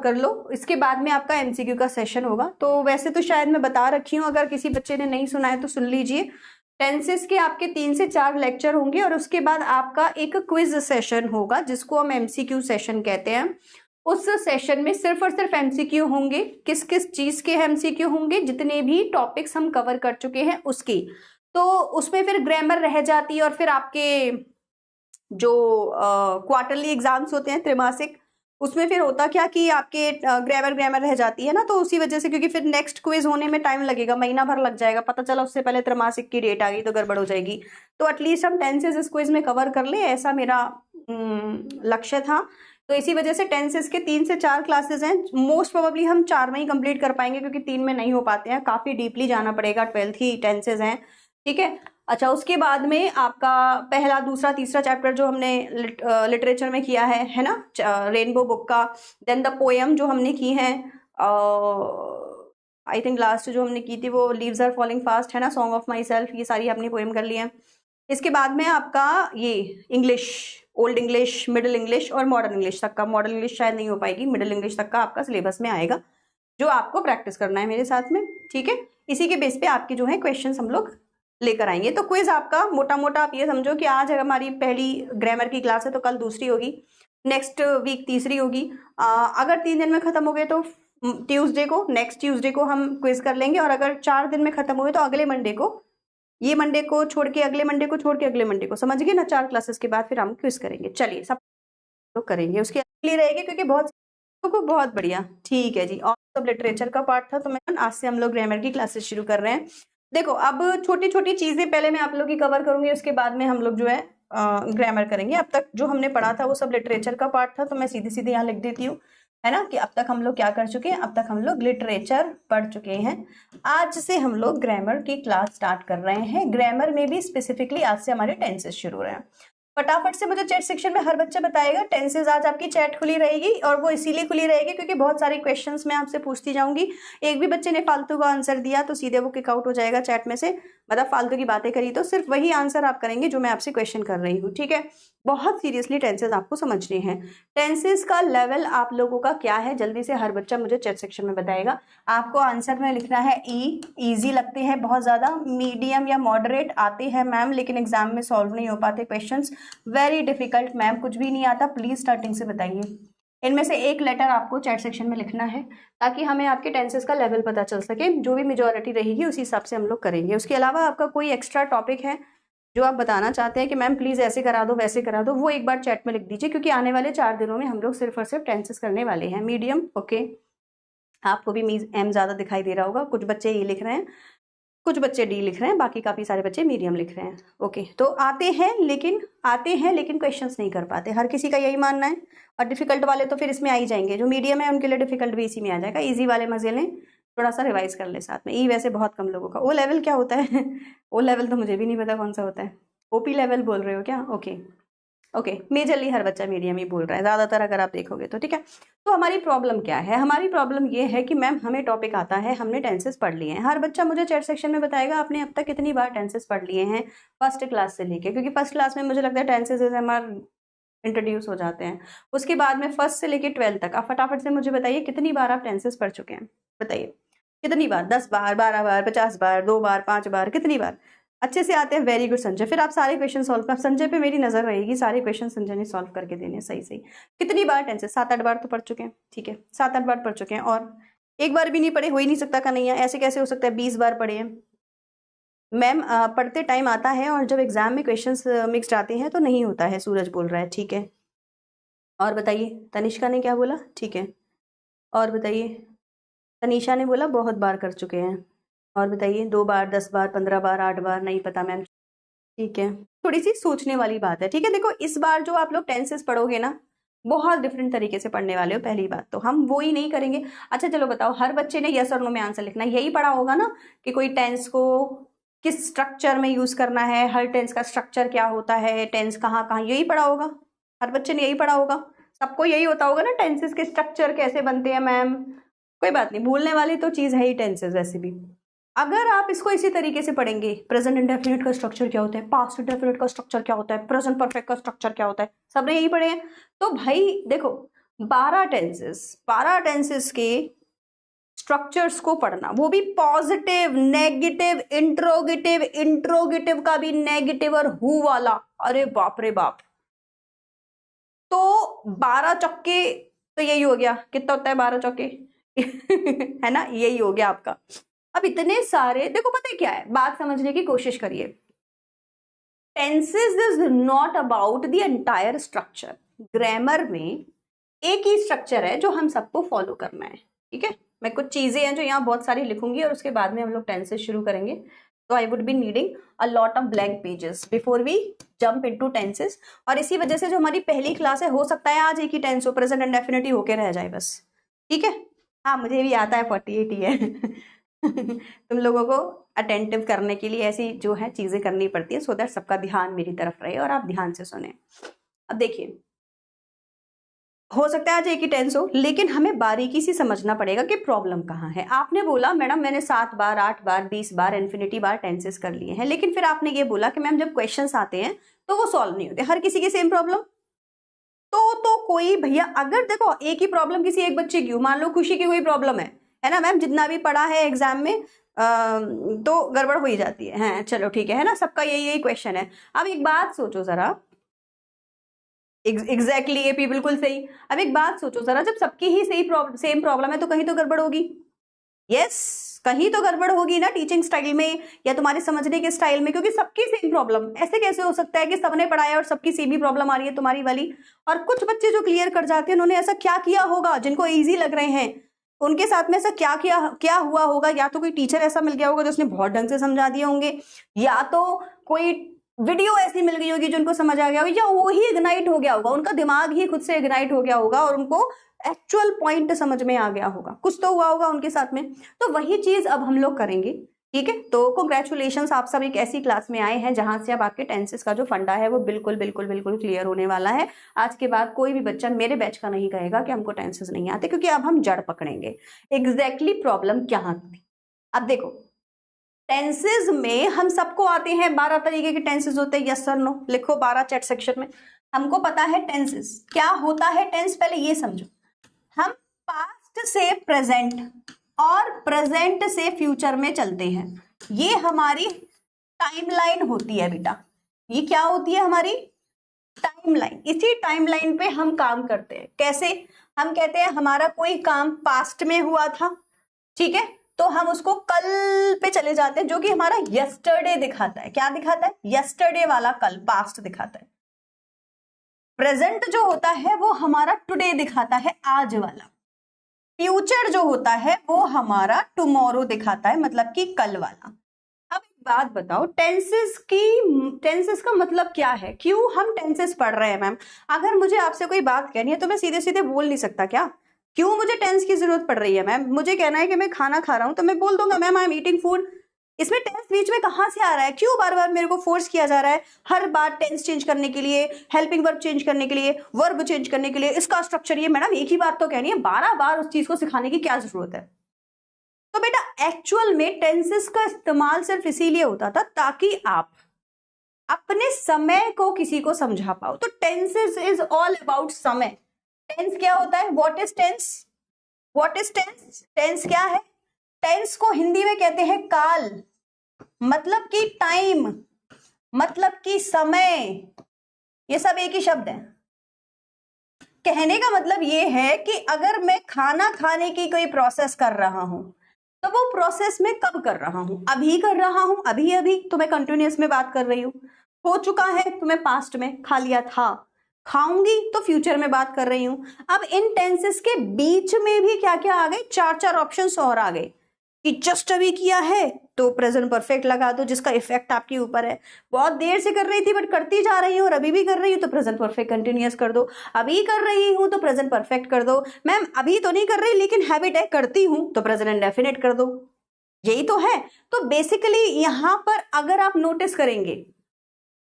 कर लो। इसके बाद में आपका एमसीक्यू का सेशन होगा। तो वैसे तो शायद मैं बता रखी हूँ, अगर किसी बच्चे ने नहीं सुना है तो सुन लीजिए। टेंसेस के आपके 3 से 4 लेक्चर होंगे और उसके बाद आपका एक क्विज सेशन होगा जिसको हम एमसीक्यू सेशन कहते हैं। उस सेशन में सिर्फ और सिर्फ एमसीक्यू होंगे। किस किस चीज के एमसीक्यू होंगे? जितने भी टॉपिक्स हम कवर कर चुके हैं उसके। तो उसमें फिर ग्रामर रह जाती है और फिर आपके जो क्वार्टरली एग्जाम्स होते हैं, त्रैमासिक, उसमें फिर होता क्या कि आपके ग्रामर रह जाती है ना। तो उसी वजह से, क्योंकि फिर नेक्स्ट क्विज होने में टाइम लगेगा, महीना भर लग जाएगा, पता चला उससे पहले त्रैमासिक की डेट आ गई तो गड़बड़ हो जाएगी। तो एटलीस्ट हम टेंसेस इस क्विज में कवर कर ले, ऐसा मेरा लक्ष्य था। तो इसी वजह से टेंसेस के 3 से 4 क्लासेस हैं। मोस्ट प्रोबेबली हम 4 में ही कंप्लीट कर पाएंगे क्योंकि 3 में नहीं हो पाते हैं, काफी डीपली जाना पड़ेगा, 12th की टेंसेस हैं, ठीक है। अच्छा, उसके बाद में आपका पहला, दूसरा, तीसरा चैप्टर जो हमने लिटरेचर में किया है ना, रेनबो बुक का। देन द पोएम जो हमने की है, आई थिंक लास्ट जो हमने की थी वो लीव्स आर फॉलिंग फास्ट है ना, सॉन्ग ऑफ माई सेल्फ, ये सारी आपने पोएम कर ली है। इसके बाद में आपका ये English, old English, middle English और मॉडर्न इंग्लिश तक का, मॉडर्न इंग्लिश शायद नहीं हो पाएगी, मिडिल इंग्लिश तक का आपका सिलेबस में आएगा जो आपको प्रैक्टिस करना है मेरे साथ में, ठीक है। इसी के बेस पे आपके जो है क्वेश्चंस हम लोग लेकर आएंगे। तो क्विज आपका मोटा मोटा आप ये समझो कि आज हमारी पहली ग्रामर की क्लास है तो कल दूसरी होगी, नेक्स्ट वीक तीसरी होगी। अगर 3 दिन में खत्म हो गए तो ट्यूसडे को, नेक्स्ट ट्यूसडे को हम क्विज कर लेंगे। और अगर 4 दिन में खत्म हो गए तो अगले मंडे को, ये मंडे को छोड़ के अगले मंडे को छोड़ के अगले मंडे को, समझ गए ना। 4 क्लासेस के बाद फिर हम क्विज करेंगे। चलिए, सब लोग करेंगे, उसकी अगली रहेगी क्योंकि बहुत बढ़िया, ठीक है जी। और सब लिटरेचर का पार्ट था तो मैं आज से हम लोग ग्रामर की क्लासेस शुरू कर रहे हैं। देखो, अब छोटी छोटी चीजें पहले मैं आप लोग की कवर करूंगी, उसके बाद में हम लोग जो है ग्रामर करेंगे। अब तक जो हमने पढ़ा था वो सब लिटरेचर का पार्ट था, तो मैं सीधी सीधी यहाँ लिख देती हूँ, है ना, कि अब तक हम लोग क्या कर चुके हैं। अब तक हम लोग लिटरेचर पढ़ चुके हैं। आज से हम लोग ग्रामर की क्लास स्टार्ट कर रहे हैं। ग्रामर में भी स्पेसिफिकली आज से हमारे टेंसेस शुरू हो रहे हैं। फटाफट से मुझे चैट सेक्शन में हर बच्चा बताएगा। टेंसेस आज आपकी चैट खुली रहेगी और वो इसीलिए खुली रहेगी क्योंकि बहुत सारे क्वेश्चंस मैं आपसे पूछती जाऊंगी। एक भी बच्चे ने फालतू का आंसर दिया तो सीधे वो किक आउट हो जाएगा चैट में से, मतलब फालतू की बातें करी तो सिर्फ वही आंसर आप करेंगे जो मैं आपसे क्वेश्चन कर रही हूँ, ठीक है। बहुत सीरियसली टेंसेस आपको समझने हैं। टेंसेस का लेवल आप लोगों का क्या है, जल्दी से हर बच्चा मुझे चैट सेक्शन में बताएगा। आपको आंसर में लिखना है ईजी लगते हैं बहुत ज्यादा, मीडियम या मॉडरेट आते हैं मैम लेकिन एग्जाम में सॉल्व नहीं हो पाते क्वेश्चंस, वेरी डिफिकल्ट मैम कुछ भी नहीं आता, प्लीज स्टार्टिंग से बताइए। इनमें से एक लेटर आपको चैट सेक्शन में लिखना है ताकि हमें आपके टेंसेस का लेवल पता चल सके। जो भी मेजॉरिटी रहेगी उसी हिसाब से हम लोग करेंगे। उसके अलावा आपका कोई एक्स्ट्रा टॉपिक है जो आप बताना चाहते हैं कि मैम प्लीज ऐसे करा दो वैसे करा दो, वो एक बार चैट में लिख दीजिए क्योंकि आने वाले 4 दिनों में हम लोग सिर्फ और सिर्फ टेंसेस करने वाले हैं। Medium, okay. आपको भी एम ज्यादा दिखाई दे रहा होगा, कुछ बच्चे ये लिख रहे हैं, कुछ बच्चे डी लिख रहे हैं, बाकी काफी सारे बच्चे मीडियम लिख रहे हैं, ओके। तो आते हैं लेकिन क्वेश्चंस नहीं कर पाते, हर किसी का यही मानना है। और डिफिकल्ट वाले तो फिर इसमें आ ही जाएंगे, जो मीडियम है उनके लिए डिफिकल्ट भी इसी में आ जाएगा। इजी वाले मजे लें, थोड़ा सा रिवाइज कर ले साथ में। ई वैसे बहुत कम लोगों का। ओ लेवल क्या होता है? ओ लेवल तो मुझे भी नहीं पता कौन सा होता है। ओपी लेवल बोल रहे हो क्या? ओके, मेजरली हर बच्चा मीडियम ही बोल रहा है ज्यादातर, अगर आप देखोगे तो, ठीक है। तो हमारी प्रॉब्लम क्या है? हमारी प्रॉब्लम ये है कि मैम हमें टॉपिक आता है, हमने टेंसेस पढ़ लिए हैं। हर बच्चा मुझे चैट सेक्शन में बताएगा आपने अब तक कितनी बार टेंसेस पढ़ लिए हैं फर्स्ट क्लास से लेके, क्योंकि फर्स्ट क्लास में मुझे लगता है टेंसेस हमारे इंट्रोड्यूस हो जाते हैं। उसके बाद में फर्स्ट से लेके 12th तक आप फटाफट से मुझे बताइए कितनी बार आप टेंसेस पढ़ चुके हैं, बताइए कितनी बार? 10 बार, 12 बार, 50 बार, 2 बार, 5 बार, कितनी बार? अच्छे से आते हैं, वेरी गुड संजय। फिर आप सारे क्वेश्चन सॉल्व कर, संजय पे मेरी नजर रहेगी, सारे क्वेश्चन संजय ने सॉल्व करके देने सही। कितनी बार टेंसेस? 7-8 बार तो पढ़ चुके हैं, ठीक है, 7-8 बार पढ़ चुके हैं। और एक बार भी नहीं पढ़े? हो ही नहीं सकता कन्हैया, ऐसे कैसे हो सकता है? 20 बार पढ़े हैं मैम। पढ़ते टाइम आता है और जब एग्जाम में क्वेश्चंस मिक्स्ड आते हैं तो नहीं होता है, सूरज बोल रहा है, ठीक है। और बताइए, तनिष्का ने क्या बोला? ठीक है, और बताइए, तनीषा ने बोला बहुत बार कर चुके हैं। और बताइए, 2 बार, 10 बार, 15 बार, 8 बार, नहीं पता मैम, ठीक है। थोड़ी सी सोचने वाली बात है, ठीक है। देखो, इस बार जो आप लोग टेंसेस पढ़ोगे ना, बहुत डिफरेंट तरीके से पढ़ने वाले हो। पहली बात तो हम वो ही नहीं करेंगे। अच्छा चलो बताओ, हर बच्चे ने यस और नो में आंसर लिखना, यही पढ़ा होगा ना कि कोई टेंस को किस स्ट्रक्चर में यूज करना है, हर टेंस का स्ट्रक्चर क्या होता है, टेंस कहाँ कहाँ, यही पढ़ा होगा। हर बच्चे ने यही पढ़ा होगा, सबको यही होता होगा ना, टेंसेस के स्ट्रक्चर कैसे बनते हैं मैम। कोई बात नहीं, भूलने वाली तो चीज है ही टेंसेस वैसे भी। अगर आप इसको इसी तरीके से पढ़ेंगे, प्रेजेंट इंडेफिनिट का स्ट्रक्चर क्या होता है, पास्ट इंडेफिनिट का स्ट्रक्चर क्या होता है, प्रेजेंट परफेक्ट का स्ट्रक्चर क्या होता है, सबने यही पढ़े हैं। तो भाई देखो, 12 टेंसेस के स्ट्रक्चर्स को पढ़ना, वो भी पॉजिटिव, नेगेटिव, इंट्रोगेटिव का भी नेगेटिव और हु वाला, अरे बाप रे बाप। तो 12 चौके तो यही हो गया, कितना होता है 12 चौके है ना, यही हो गया आपका। अब इतने सारे, देखो पता है क्या है, बात समझने की कोशिश करिए। Tenses is not about the entire structure. Grammar में एक ही स्ट्रक्चर है जो हम सबको फॉलो करना है, ठीक है। मैं कुछ चीजें हैं जो यहाँ बहुत सारी लिखूंगी और उसके बाद में हम लोग टेंसेस शुरू करेंगे। तो I would be needing a lot of blank pages before we jump into tenses. और इसी वजह से जो हमारी पहली क्लास है, हो सकता है आज एक ही टेंस हो, प्रेजेंट इंडेफिनिट होके रह जाए बस, ठीक है। हाँ मुझे भी आता है 48 ही है तुम लोगों को अटेंटिव करने के लिए ऐसी जो है चीजें करनी पड़ती है, सो दैट सबका ध्यान मेरी तरफ रहे और आप ध्यान से सुने। अब देखिए, हो सकता है आज एक ही टेंस हो, लेकिन हमें बारीकी से समझना पड़ेगा कि प्रॉब्लम कहाँ है। आपने बोला मैडम मैंने 7 बार 8 बार 20 बार इन्फिनिटी बार टेंसेस कर लिए हैं, लेकिन फिर आपने ये बोला कि मैम जब क्वेश्चंस आते हैं तो वो सॉल्व नहीं होते, हर किसी की सेम प्रॉब्लम। तो कोई भैया, अगर देखो एक ही प्रॉब्लम किसी एक बच्चे की, मान लो खुशी की कोई प्रॉब्लम है ना मैम, जितना भी पढ़ा है एग्जाम में तो गड़बड़ हो ही जाती है, चलो ठीक है ना, सबका यही क्वेश्चन है। अब एक बात सोचो जरा, एग्जैक्टली ये भी बिल्कुल सही। अब एक बात सोचो जरा, जब सबकी ही सेम प्रॉब्लम है तो कहीं तो गड़बड़ होगी। यस, कहीं तो गड़बड़ होगी ना, टीचिंग स्टाइल में या तुम्हारे समझने के स्टाइल में, क्योंकि सबकी सेम प्रॉब्लम। ऐसे कैसे हो सकता है कि सबने पढ़ाया और सबकी सेम ही प्रॉब्लम आ रही है तुम्हारी वाली। और कुछ बच्चे जो क्लियर कर जाते हैं, उन्होंने ऐसा क्या किया होगा, जिनको इजी लग रहे हैं उनके साथ में ऐसा क्या हुआ होगा। या तो कोई टीचर ऐसा मिल गया होगा जो उसने बहुत ढंग से समझा दिए होंगे, या तो कोई वीडियो ऐसी मिल गई होगी जो उनको समझ आ गया होगा, या वो ही इग्नाइट हो गया होगा, उनका दिमाग ही खुद से इग्नाइट हो गया होगा और उनको एक्चुअल पॉइंट समझ में आ गया होगा, कुछ तो हुआ होगा उनके साथ में। तो वही चीज अब हम लोग करेंगे, ठीक है। तो कांग्रेचुलेशंस, आप सब एक ऐसी क्लास में आए हैं जहां से अब आपके टेंसेस का जो फंडा है वो बिल्कुल बिल्कुल बिल्कुल क्लियर होने वाला है। आज के बाद कोई भी बच्चा मेरे बैच का नहीं कहेगा कि हमको टेंसेस नहीं आते, क्योंकि अब हम जड़ पकड़ेंगे एग्जैक्टली प्रॉब्लम क्या थी। अब देखो, टेंसेस में हम सबको आते हैं 12 तरीके के टेंसेस होते हैं, यस सर नो लिखो 12 चैट सेक्शन में। हमको पता है टेंसेस क्या होता है। टेंस पहले ये समझो, हम पास्ट से प्रेजेंट और प्रेजेंट से फ्यूचर में चलते हैं, ये हमारी टाइमलाइन होती है बेटा। ये क्या होती है हमारी टाइमलाइन। इसी टाइमलाइन पे हम काम करते हैं। कैसे? हम कहते हैं हमारा कोई काम पास्ट में हुआ था, ठीक है, तो हम उसको कल पे चले जाते हैं, जो कि हमारा यस्टरडे दिखाता है। क्या दिखाता है? यस्टरडे वाला कल, पास्ट दिखाता है। प्रेजेंट जो होता है वो हमारा टुडे दिखाता है, आज वाला। फ्यूचर जो होता है वो हमारा टुमारो दिखाता है, मतलब कि कल वाला। अब एक बात बताओ, टेंसेस का मतलब क्या है? क्यों हम टेंसेस पढ़ रहे हैं मैम? अगर मुझे आपसे कोई बात कहनी है तो मैं सीधे सीधे बोल नहीं सकता क्या? क्यों मुझे टेंस की जरूरत पड़ रही है मैम? मुझे कहना है कि मैं खाना खा रहा हूं तो मैं बोल दूंगा ma'am I am eating food. इसमें टेंस बीच में कहां से आ रहा है? क्यों बार बार मेरे को फोर्स किया जा रहा है हर बार टेंस चेंज करने के लिए, हेल्पिंग वर्ब चेंज करने के लिए, वर्ब चेंज करने के लिए, इसका स्ट्रक्चर ये? मैडम एक ही बात तो कहनी है, 12 बार उस चीज को सिखाने की क्या जरूरत है? तो बेटा एक्चुअल में टेंसेस का इस्तेमाल सिर्फ इसीलिए होता था ताकि आप अपने समय को किसी को समझा पाओ। तो टेंसेस इज ऑल अबाउट समय। टेंस क्या होता है? What is tense? What is tense? Tense क्या है? टेंस को हिंदी में कहते हैं काल, मतलब कि टाइम, मतलब कि समय। ये सब एक ही शब्द है। कहने का मतलब ये है कि अगर मैं खाना खाने की कोई प्रोसेस कर रहा हूं तो वो प्रोसेस में कब कर रहा हूं? अभी कर रहा हूं, अभी अभी तो मैं कंटिन्यूअस में बात कर रही हूं। हो चुका है तो मैं पास्ट में खा लिया था, खाऊंगी तो फ्यूचर में बात कर रही हूं। अब इन टेंसेस के बीच में भी क्या क्या आ गए? 4 ऑप्शंस और आ गए कि जस्ट अभी किया है तो प्रेजेंट परफेक्ट लगा दो, जिसका इफेक्ट आपके ऊपर है। बहुत देर से कर रही थी बट करती जा रही हूँ और अभी भी कर रही हूँ तो प्रेजेंट परफेक्ट कंटिन्यूअस कर दो। अभी कर रही हूँ तो प्रेजेंट परफेक्ट कर दो। मैम अभी तो नहीं कर रही लेकिन हैबिट है, करती हूँ तो प्रेजेंट इंडेफिनिट कर दो। यही तो है। तो बेसिकली यहां पर अगर आप नोटिस करेंगे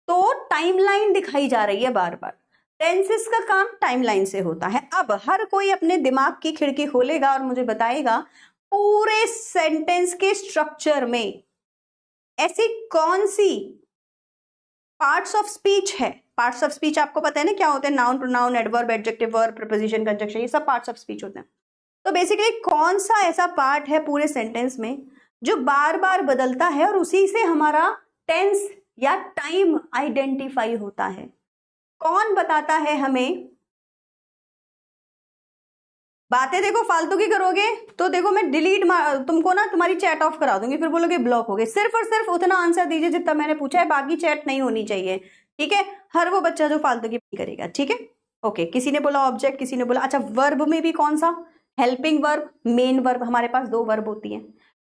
तो टाइमलाइन दिखाई जा रही है बार बार। टेंसेस का काम टाइमलाइन से होता है। अब हर कोई अपने दिमाग की खिड़की खोलेगा और मुझे बताएगा पूरे सेंटेंस के स्ट्रक्चर में ऐसी कौन सी पार्ट्स ऑफ स्पीच है पार्ट्स ऑफ स्पीच आपको पता है ना क्या होते हैं, noun, pronoun, adverb, adjective, verb, preposition, conjunction, ये सब पार्ट्स ऑफ स्पीच होते हैं। तो बेसिकली कौन सा ऐसा पार्ट है पूरे सेंटेंस में जो बार बार बदलता है और उसी से हमारा टेंस या टाइम आइडेंटिफाई होता है? कौन बताता है हमें? बातें देखो फालतू की करोगे तो देखो मैं तुमको ना तुम्हारी चैट ऑफ करा दूंगी, फिर बोलोगे ब्लॉक हो गए। सिर्फ और सिर्फ उतना आंसर दीजिए जितना मैंने पूछा है, बाकी चैट नहीं होनी चाहिए, ठीक है? हर वो बच्चा जो फालतू की करेगा, ठीक है? ओके, किसी ने बोला ऑब्जेक्ट, किसी ने बोला अच्छा वर्ब में भी कौन सा? हेल्पिंग वर्ब, मेन वर्ब, हमारे पास 2 वर्ब होती है।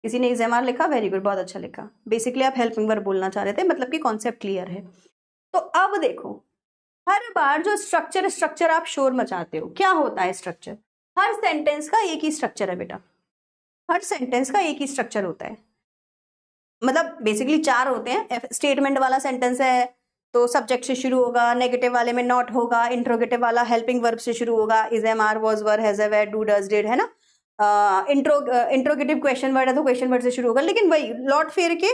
किसी ने इज़ेमार लिखा, वेरी गुड, बहुत अच्छा लिखा। बेसिकली आप हेल्पिंग वर्ब बोलना चाह रहे थे, मतलब कि कॉन्सेप्ट क्लियर है। तो अब देखो, हर बार जो स्ट्रक्चर आप शोर मचाते हो, क्या होता है स्ट्रक्चर? हर सेंटेंस का एक ही स्ट्रक्चर है बेटा, हर सेंटेंस का एक ही स्ट्रक्चर होता है। मतलब बेसिकली 4 होते हैं। स्टेटमेंट वाला सेंटेंस है तो सब्जेक्ट से शुरू होगा, नेगेटिव वाले में नॉट होगा, इंट्रोगेटिव वाला हेल्पिंग वर्ब से शुरू होगा, is, am, are, was, were, has, have, had, do, does, did, है ना? इंट्रोगेटिव क्वेश्चन वर्ड है तो क्वेश्चन वर्ड से शुरू होगा, लेकिन वही लौट फेर के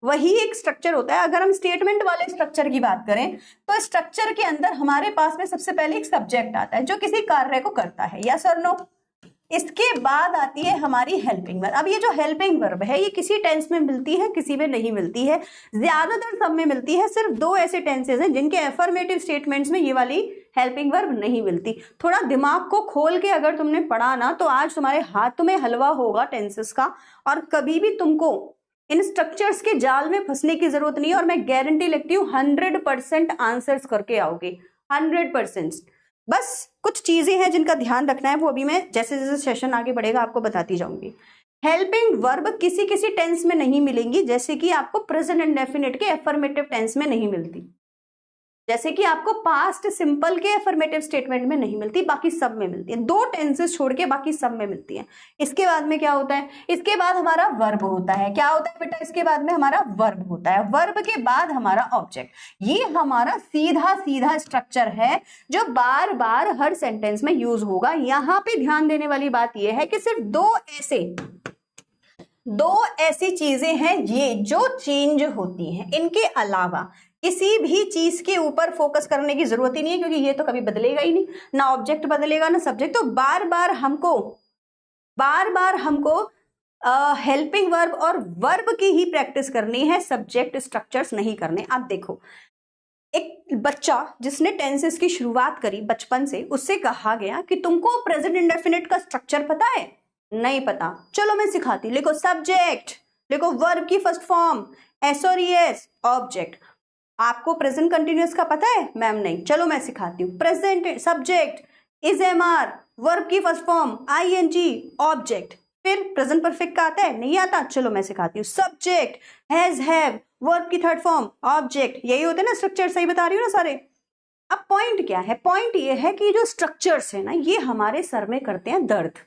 वही एक स्ट्रक्चर होता है। अगर हम स्टेटमेंट वाले स्ट्रक्चर की बात करें तो स्ट्रक्चर के अंदर हमारे पास में सबसे पहले एक सब्जेक्ट आता है जो किसी कार्य को करता है, यस और नो। इसके बाद आती है हमारी हेल्पिंग वर्ब। अब ये जो हेल्पिंग वर्ब है ये किसी टेंस में मिलती है, किसी में नहीं मिलती है, ज्यादातर सब में मिलती है। सिर्फ 2 ऐसे टेंसेज हैं जिनके एफर्मेटिव स्टेटमेंट्स में ये वाली हेल्पिंग वर्ब नहीं मिलती। थोड़ा दिमाग को खोल के अगर तुमने पढ़ा ना तो आज तुम्हारे हाथ में हलवा होगा टेंसेस का, और कभी भी तुमको इन स्ट्रक्चर्स के जाल में फंसने की जरूरत नहीं है। और मैं गारंटी लेती हूँ 100% आंसर्स करके आओगे, 100%। बस कुछ चीजें हैं जिनका ध्यान रखना है, वो अभी मैं जैसे जैसे सेशन आगे बढ़ेगा आपको बताती जाऊंगी। हेल्पिंग वर्ब किसी किसी टेंस में नहीं मिलेंगी, जैसे कि आपको प्रेजेंट इंडेफिनिट के एफर्मेटिव टेंस में नहीं मिलती, जैसे कि आपको पास्ट सिंपल के एफर्मेटिव स्टेटमेंट में नहीं मिलती, बाकी सब में मिलती है। 2 टेंसेस छोड़ के बाकी सब में मिलती है। इसके बाद में क्या होता है? इसके बाद हमारा वर्ब होता है। क्या होता है बेटा? इसके बाद में हमारा वर्ब होता है। वर्ब के बाद हमारा ऑब्जेक्ट। ये हमारा सीधा सीधा स्ट्रक्चर है जो बार बार हर सेंटेंस में यूज होगा। यहां पे ध्यान देने वाली बात यह है कि सिर्फ दो ऐसी चीजें हैं ये जो चेंज होती हैं, इनके अलावा किसी भी चीज के ऊपर फोकस करने की जरूरत ही नहीं है, क्योंकि ये तो कभी बदलेगा ही नहीं, ना ऑब्जेक्ट बदलेगा ना सब्जेक्ट। तो बार बार हमको हेल्पिंग वर्ब और वर्ब की ही प्रैक्टिस करनी है, सब्जेक्ट स्ट्रक्चर्स नहीं करने। आप देखो, एक बच्चा जिसने टेंसेस की शुरुआत करी बचपन से, उससे कहा गया कि तुमको प्रेजेंट इंडेफिनिट का स्ट्रक्चर पता है? नहीं पता, चलो मैं सिखाती हूँ। लिखो सब्जेक्ट, लिखो वर्ब की फर्स्ट फॉर्म एस और एस, ऑब्जेक्ट। आपको प्रेजेंट कंटिन्यूअस का पता है? मैम नहीं, चलो मैं सिखाती हूँ। Present subject is, am, are, verb की फर्स्ट फॉर्म ING, ऑब्जेक्ट। फिर प्रेजेंट परफेक्ट का आता है? नहीं आता, चलो मैं सिखाती हूँ। सब्जेक्ट, हैज, हैव, वर्ब की थर्ड फॉर्म, ऑब्जेक्ट। यही होते हैं ना स्ट्रक्चर, सही बता रही हूँ ना सारे? अब पॉइंट क्या है? पॉइंट ये है कि जो स्ट्रक्चर्स है ना ये हमारे सर में करते हैं दर्द,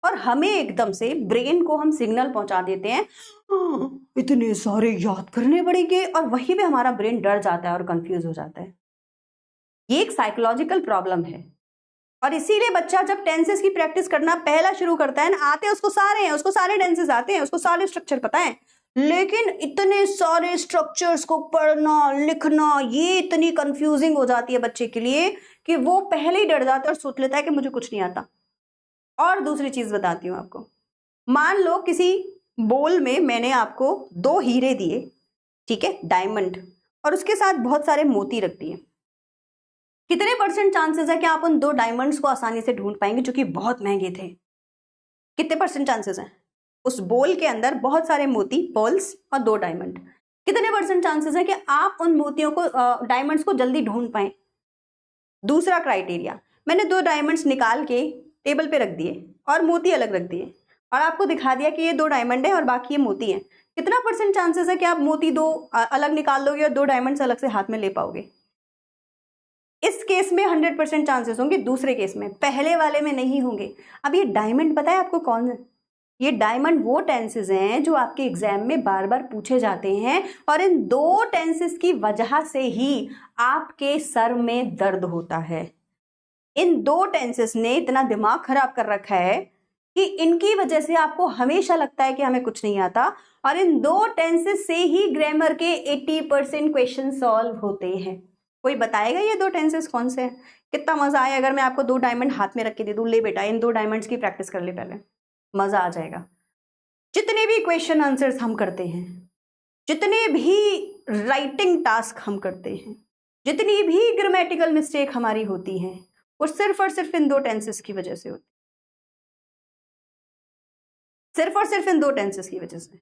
और हमें एकदम से ब्रेन को हम सिग्नल पहुंचा देते हैं इतने सारे याद करने पड़ेंगे, और वहीं पे हमारा ब्रेन डर जाता है और कंफ्यूज हो जाता है। ये एक साइकोलॉजिकल प्रॉब्लम है, और इसीलिए बच्चा जब टेंसेस की प्रैक्टिस करना पहला शुरू करता है ना, आते हैं उसको सारे टेंसेस आते हैं, उसको सारे स्ट्रक्चर पता है, लेकिन इतने सारे स्ट्रक्चर्स को पढ़ना लिखना ये इतनी कंफ्यूजिंग हो जाती है बच्चे के लिए कि वो पहले ही डर जाता है और सोच लेता है कि मुझे कुछ नहीं आता। और दूसरी चीज बताती हूँ आपको, मान लो किसी बोल में मैंने आपको 2 हीरे दिए, ठीक है, डायमंड, और उसके साथ बहुत सारे मोती रख दिए। कितने % चांसेस है कि आप उन 2 डायमंड्स को आसानी से ढूंढ पाएंगे जो कि बहुत महंगे थे? कितने % चांसेस हैं? उस बोल के अंदर बहुत सारे मोती, पर्ल्स और 2 डायमंड, कितने % चांसेस है कि आप उन मोतियों को, डायमंड्स को जल्दी ढूंढ पाए? दूसरा क्राइटेरिया, मैंने 2 डायमंड्स निकाल के टेबल पे रख दिए और मोती अलग रख दिए, और आपको दिखा दिया कि ये 2 डायमंड है और बाकी ये मोती है। कितना % चांसेस है कि आप मोती 2 अलग निकाल लोगे और 2 डायमंड्स अलग से हाथ में ले पाओगे? इस केस में 100% चांसेस होंगे, दूसरे केस में, पहले वाले में नहीं होंगे। अब ये डायमंड पता है आपको कौन है? ये डायमंड वो टेंसेस हैं जो आपके एग्जाम में बार बार पूछे जाते हैं, और इन 2 टेंसेस की वजह से ही आपके सर में दर्द होता है। इन 2 टेंसेस ने इतना दिमाग खराब कर रखा है कि इनकी वजह से आपको हमेशा लगता है कि हमें कुछ नहीं आता, और इन 2 टेंसेस से ही ग्रामर के 80% क्वेश्चन सॉल्व होते हैं। कोई बताएगा ये 2 टेंसेस कौन से हैं? कितना मजा आए अगर मैं आपको 2 डायमंड हाथ में रख के दे दूं, ले बेटा इन 2 डायमंड्स की प्रैक्टिस कर ले पहले, मजा आ जाएगा। जितने भी क्वेश्चन आंसर्स हम करते हैं, जितने भी राइटिंग टास्क हम करते हैं, जितनी भी ग्रामेटिकल मिस्टेक हमारी होती हैं, वो सिर्फ और सिर्फ इन 2 टेंसेस की वजह से होती है, सिर्फ और सिर्फ इन 2 टेंसेस की वजह से।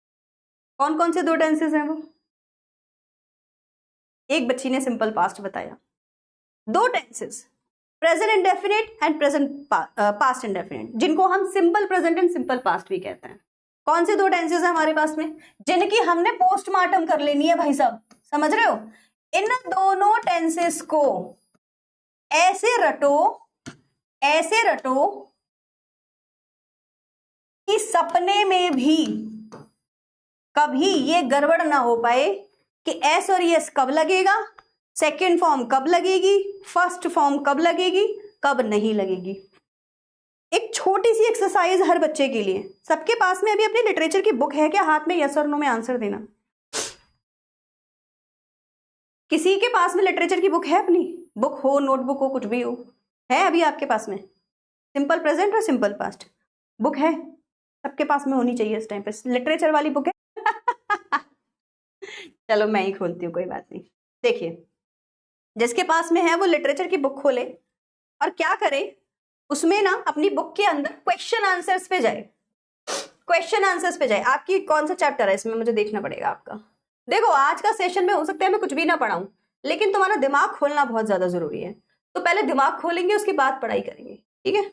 कौन कौन से 2 टेंसेस हैं वो? एक बच्ची ने सिंपल पास्ट बताया। 2 tenses, present indefinite and present past indefinite, जिनको हम simple present and simple past भी कहते हैं। कौन से 2 टेंसेस हैं हमारे पास में, जिनकी हमने पोस्टमार्टम कर लेनी है भाई साहब, समझ रहे हो? इन दोनों टेंसेस को ऐसे रटो कि सपने में भी कभी ये गड़बड़ ना हो पाए कि एस और यस कब लगेगा, सेकेंड फॉर्म कब लगेगी, फर्स्ट फॉर्म कब लगेगी, कब नहीं लगेगी। एक छोटी सी एक्सरसाइज हर बच्चे के लिए। सबके पास में अभी अपनी लिटरेचर की बुक है क्या हाथ में? यस और नो में आंसर देना। किसी के पास में लिटरेचर की बुक है? अपनी बुक हो, नोटबुक हो, कुछ भी हो, है अभी आपके पास में? सिंपल प्रेजेंट और सिंपल पास्ट बुक है? सबके पास में होनी चाहिए इस टाइम पे लिटरेचर वाली बुक है। चलो मैं ही खोलती हूँ, कोई बात नहीं। देखिए, जिसके पास में है वो लिटरेचर की बुक खोले और क्या करे, उसमें ना अपनी बुक के अंदर क्वेश्चन आंसर्स पे जाए, क्वेश्चन आंसर्स पे जाए। आपकी कौन सा चैप्टर है इसमें, मुझे देखना पड़ेगा आपका। देखो, आज का सेशन में हो सकता है मैं कुछ भी ना पढ़ाऊं, लेकिन तुम्हारा दिमाग खोलना बहुत ज्यादा जरूरी है। तो पहले दिमाग खोलेंगे, उसके बाद पढ़ाई करेंगे, ठीक है?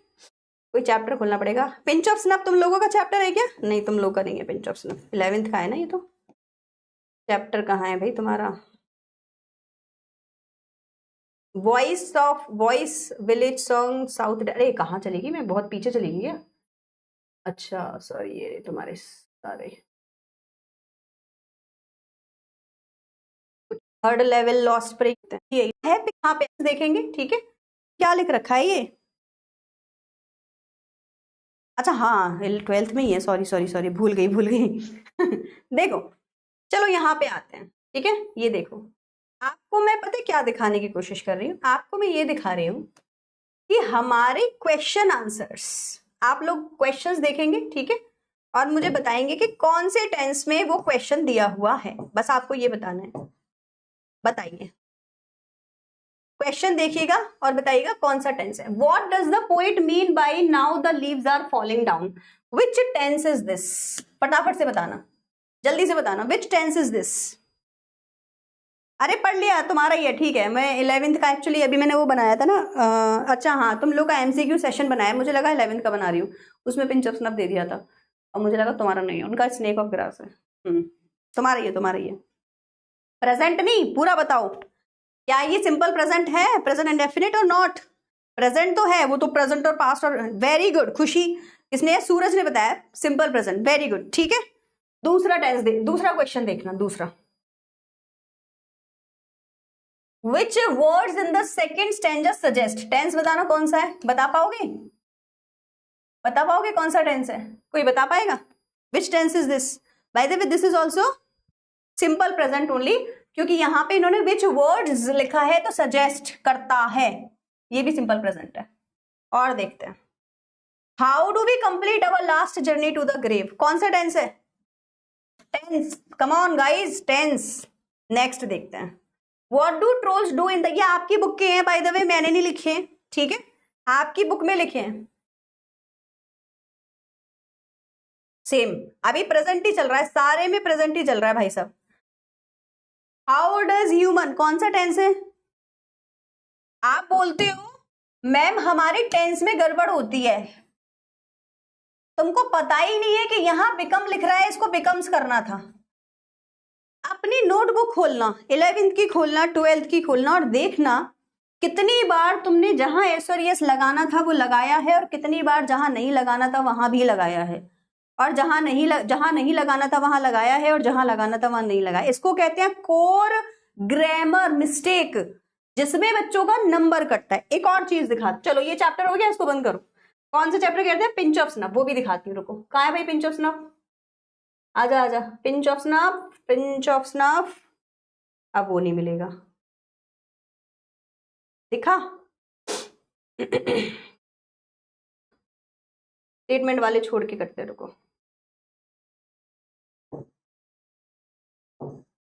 कोई चैप्टर खोलना पड़ेगा। पिंच ऑफ स्नफ तुम लोगों का चैप्टर है क्या? नहीं, तुम लोग का नहीं है पिंच ऑफ स्नफ, 11th का है ना ये। तो चैप्टर कहाँ है भाई तुम्हारा? Voice village song south. अरे कहाँ चलेगी, मैं बहुत पीछे चलेगी क्या? अच्छा सॉरी, ये तुम्हारे सारे थर्ड लेवल लॉस्ट पर ये है, यहाँ पे देखेंगे, ठीक है? क्या लिख रखा है ये? अच्छा हाँ, 12th में ही है, सॉरी सॉरी सॉरी, भूल गई। देखो, चलो यहाँ पे आते हैं, ठीक है? ये देखो, आपको मैं पता है क्या दिखाने की कोशिश कर रही हूँ? आपको मैं ये दिखा रही हूँ कि हमारे क्वेश्चन आंसर्स, आप लोग क्वेश्चंस देखेंगे, ठीक है? और मुझे बताएंगे कि कौन से टेंस में वो क्वेश्चन दिया हुआ है, बस आपको ये बताना है। बताइए, क्वेश्चन देखिएगा और बताइएगा कौन सा टेंस है। What does the poet mean by now the leaves are falling down? Which tense is this? फटाफट से बताना, जल्दी से बताना, विच टेंस इज दिस? अरे पढ़ लिया, तुम्हारा ही है, ठीक है। मैं 11th का एक्चुअली अभी मैंने वो बनाया था ना, अच्छा हाँ, तुम लोग का एमसीक्यू सेशन बनाया, मुझे लगा 11th का बना रही हूँ, उसमें पिंच ऑफ स्नफ दे दिया था और मुझे लगा तुम्हारा नहीं है, उनका स्नेक ऑफ ग्रास है। तुम्हारा ही है, तुम्हारा ही है। प्रेजेंट नहीं, पूरा बताओ, क्या ये सिंपल प्रेजेंट है, प्रेजेंट इंडेफिनिट और नॉट? प्रेजेंट तो है, वो तो प्रेजेंट और पास्ट और, वेरी गुड। खुशी किसने? सूरज ने बताया सिंपल प्रेजेंट, वेरी गुड, ठीक है। दूसरा टेंस दूसरा क्वेश्चन देखना, दूसरा। Which words in the second stanza suggest? Tense बताना कौन सा है, बता पाओगे? बता पाओगे कौन सा टेंस है? कोई बता पाएगा? Which tense is this? By the way, this is also simple present only, क्योंकि यहाँ पे इन्होंने which words लिखा है तो suggest करता है, ये भी simple present है। और देखते हैं, How do we complete our last journey to the grave? कौन सा टेंस है? Tense, come on guys, tense. Next देखते हैं, What do trolls do in the, ये आपकी बुक के हैं बाय द वे, मैंने नहीं लिखे, ठीक है? आपकी बुक में लिखे हैं, सेम। अभी प्रेजेंट ही चल रहा है, सारे में प्रेजेंट ही चल रहा है भाई साहब। हाउ डज ह्यूमन, कौन सा टेंस है? आप बोलते हो मैम हमारे टेंस में गड़बड़ होती है, तुमको पता ही नहीं है कि यहां बिकम लिख रहा है, इसको बिकम्स करना था। अपनी नोटबुक खोलना, 11th की खोलना, 12th की खोलना और देखना कितनी बार तुमने जहां एस और यस लगाना था वो लगाया है, और कितनी बार जहां नहीं लगाना था वहां भी लगाया है, और जहां नहीं लगाना था वहां लगाया है, और जहां लगाना था वहां नहीं लगाया। इसको कहते हैं कोर ग्रामर मिस्टेक, जिसमें बच्चों का नंबर कटता है। एक और चीज दिखा, चलो ये चैप्टर हो गया, इसको बंद करो। कौन सा चैप्टर कहते हैं? पिंच ऑफ स्नफ, वो भी दिखाती हूँ, रुको। कहाँ है भाई पिंच ऑफ स्नफ? आजा आजा, pinch of snuff, pinch of snuff. अब वो नहीं मिलेगा, दिखा? स्टेटमेंट वाले छोड़ के करते रुको।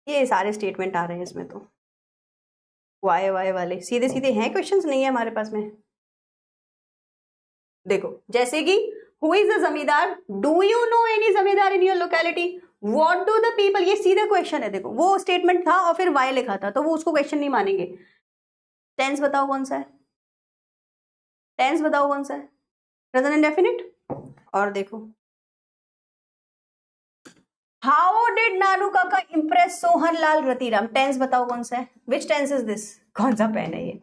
ये सारे स्टेटमेंट आ रहे हैं इसमें, तो वाई वाई वाले सीधे सीधे हैं, क्वेश्चंस नहीं है हमारे पास में। देखो जैसे कि हु इज द जमींदार, डू यू नो एनी जमींदार in your locality, what do the people, ये सीधा क्वेश्चन है। देखो वो स्टेटमेंट था और फिर वाई लिखा था, तो वो उसको क्वेश्चन नहीं मानेंगे। टेंस बताओ कौन सा है, टेंस बताओ कौन सा है, प्रेजेंट इंडेफिनिट। और देखो हाउ डिड नानू काका इंप्रेस सोहन लाल रतिराम, टेंस बताओ कौन सा है, विच टेंस इज दिस, कौन सा पेन है ये,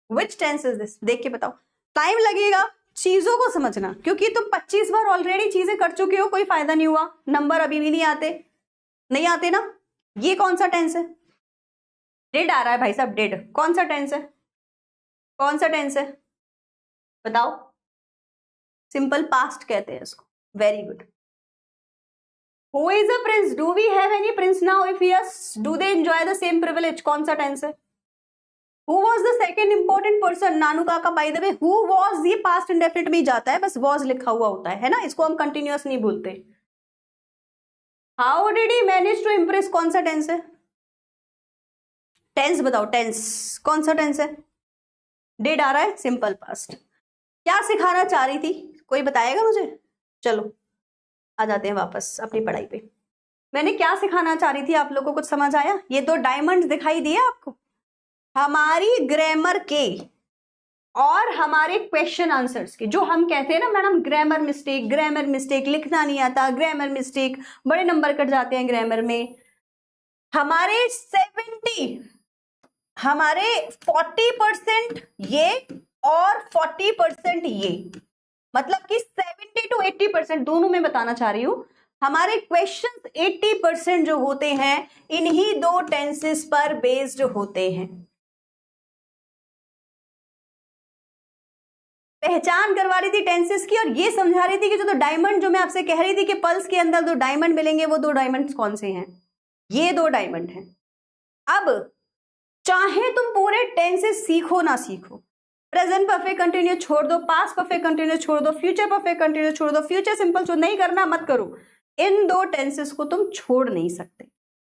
विच टेंस इज दिस, देख के बताओ। टाइम लगेगा चीजों को समझना, क्योंकि तुम 25 बार ऑलरेडी चीजें कर चुके हो, कोई फायदा नहीं हुआ, नंबर अभी भी नहीं आते, नहीं आते ना। ये कौन सा टेंस है, डिड आ रहा है भाई साहब, डिड कौन सा टेंस है, कौन सा टेंस है बताओ, सिंपल पास्ट कहते हैं इसको, very good. Who is a prince? Do we have any prince now? If yes, do they enjoy the same privilege? कौन सा टेंस है? Who was the second important person? नानू काका, by the way, who was ये past indefinite में ही जाता है, बस was लिखा हुआ होता है ना, इसको हम continuous नहीं भूलते। How did he manage to impress, कौन सा टेंस है, टेंस बताओ, टेंस कौन सा टेंस है, डिड आ रहा है, सिंपल पास्ट। क्या सिखाना चाह रही थी, कोई बताएगा मुझे? चलो आ जाते हैं वापस अपनी पढ़ाई पे। मैंने क्या सिखाना चाह रही थी, आप लोगों को कुछ समझ आया? ये दो डायमंड दिखाई दिए आपको, हमारी ग्रामर के और हमारे क्वेश्चन आंसर्स के, जो हम कहते हैं ना मैडम ग्रामर मिस्टेक, लिखना नहीं आता, ग्रामर मिस्टेक, बड़े नंबर कट जाते हैं ग्रामर में। हमारे 40% ये और 40% ये, मतलब कि 70 to 80% दोनों में बताना चाह रही हूं। हमारे क्वेश्चंस 80% जो होते हैं इन्हीं दो टेंसेस पर बेस्ड होते हैं। पहचान करवा रही थी टेंसेस की, और ये समझा रही थी कि जो तो डायमंड, जो मैं आपसे कह रही थी कि पल्स के अंदर दो डायमंड मिलेंगे, वो दो डायमंड कौन से हैं, ये दो डायमंड हैं। अब चाहे तुम पूरे टेंसेस सीखो ना सीखो, प्रेजेंट परफेक्ट कंटिन्यूस छोड़ दो, पास्ट परफेक्ट कंटिन्यूस छोड़ दो, फ्यूचर परफेक्ट कंटिन्यूस छोड़ दो, फ्यूचर सिंपल छोड़, नहीं करना मत करो, इन दो टेंसेस को तुम छोड़ नहीं सकते।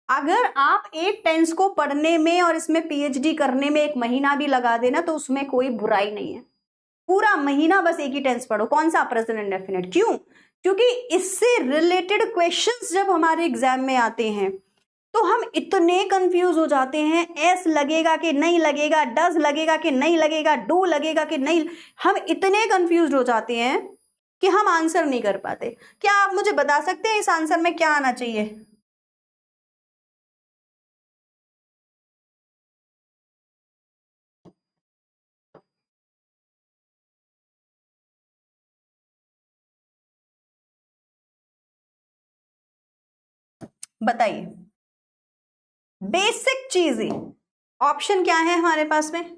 अगर आप एक टेंस को पढ़ने में और इसमें पीएचडी करने में 1 महीना भी लगा देना तो उसमें कोई बुराई नहीं है। पूरा महीना बस एक ही टेंस पढ़ो, कौन सा, प्रेजेंट इंडेफिनिट। क्यों? क्योंकि इससे रिलेटेड क्वेश्चंस जब हमारे एग्जाम में आते हैं तो हम इतने कंफ्यूज हो जाते हैं, एस लगेगा कि नहीं लगेगा, डज लगेगा कि नहीं लगेगा, डू लगेगा कि नहीं, हम इतने कंफ्यूज हो जाते हैं कि हम आंसर नहीं कर पाते। क्या आप मुझे बता सकते हैं इस आंसर में क्या आना चाहिए? बताइए, बेसिक चीजें। ऑप्शन क्या है हमारे पास में?